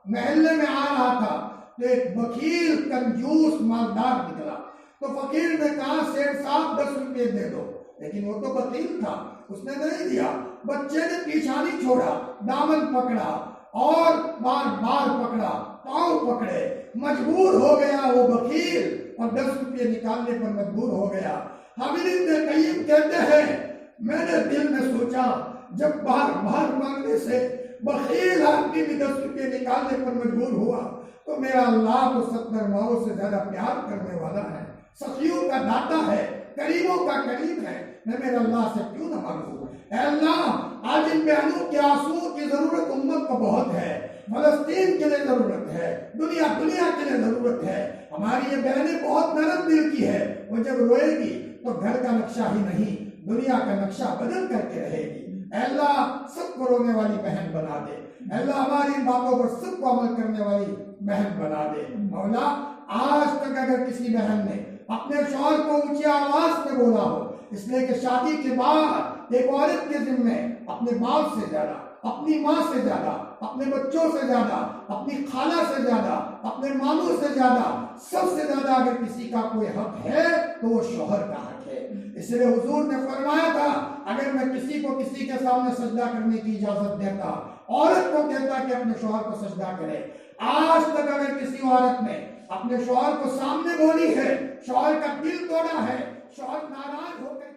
महल्ले में आ रहा था, तो एक बखील कंजूस मालदार निकला। तो फकीर ने कहा, सेठ साहब 10 रुपये दे दो, लेकिन वो तो बखील था, उसने नहीं दिया। बच्चे ने पीछा नहीं छोड़ा, दामन पकड़ा और बार बार पकड़ा, पांव पकड़े, मजबूर हो गया वो बखील और 10 रुपये निकालने पर मजबूर हो गया। हाफिज इब्न क़य्यिम कहते हैं, मैंने दिल में सोचा, जब बार बार मांगने से बखील आदमी भी 10 रुपये निकालने पर मजबूर हुआ, तो मेरा अल्लाह तो 70 माओं से ज्यादा प्यार करने वाला है, सखियों का दाता है, करीबों का करीब है, मैं मेरे अल्लाह से क्यों न मांगूं। ऐ अल्लाह, आज इन बहनों के आंसुओं की जरूरत उम्मत को बहुत है, फलस्तीन के लिए जरूरत है, दुनिया के लिए जरूरत है। हमारी ये बहनें बहुत नरम दिल की है, वो जब रोएगी तो घर का नक्शा ही नहीं, दुनिया का नक्शा बदल करके रहेगी। अल्लाह, सबको रोने वाली बहन बना दे। अल्लाह, हमारी इन बातों पर सबको अमल करने वाली बहन बना दे। मौला, आज तक अगर किसी बहन ने अपने शौहर को ऊंची आवाज में बोला हो, इसलिए कि शादी के बाद एक औरत के जिम्मे अपने बाप से ज्यादा, अपनी माँ से ज्यादा, अपने बच्चों से ज्यादा, अपनी खाला से ज्यादा, अपने मामू से ज्यादा, सबसे ज्यादा अगर किसी का कोई हक है तो वो शौहर का हक है। इसलिए हुजूर ने फरमाया था, अगर मैं किसी को किसी के सामने सजदा करने की इजाजत देता, औरत को कहता कि अपने शौहर को सजदा करे। आज तक अगर किसी औरत ने अपने शौहर को सामने बोली है, शौहर का दिल तोड़ा है, शौहर नाराज होकर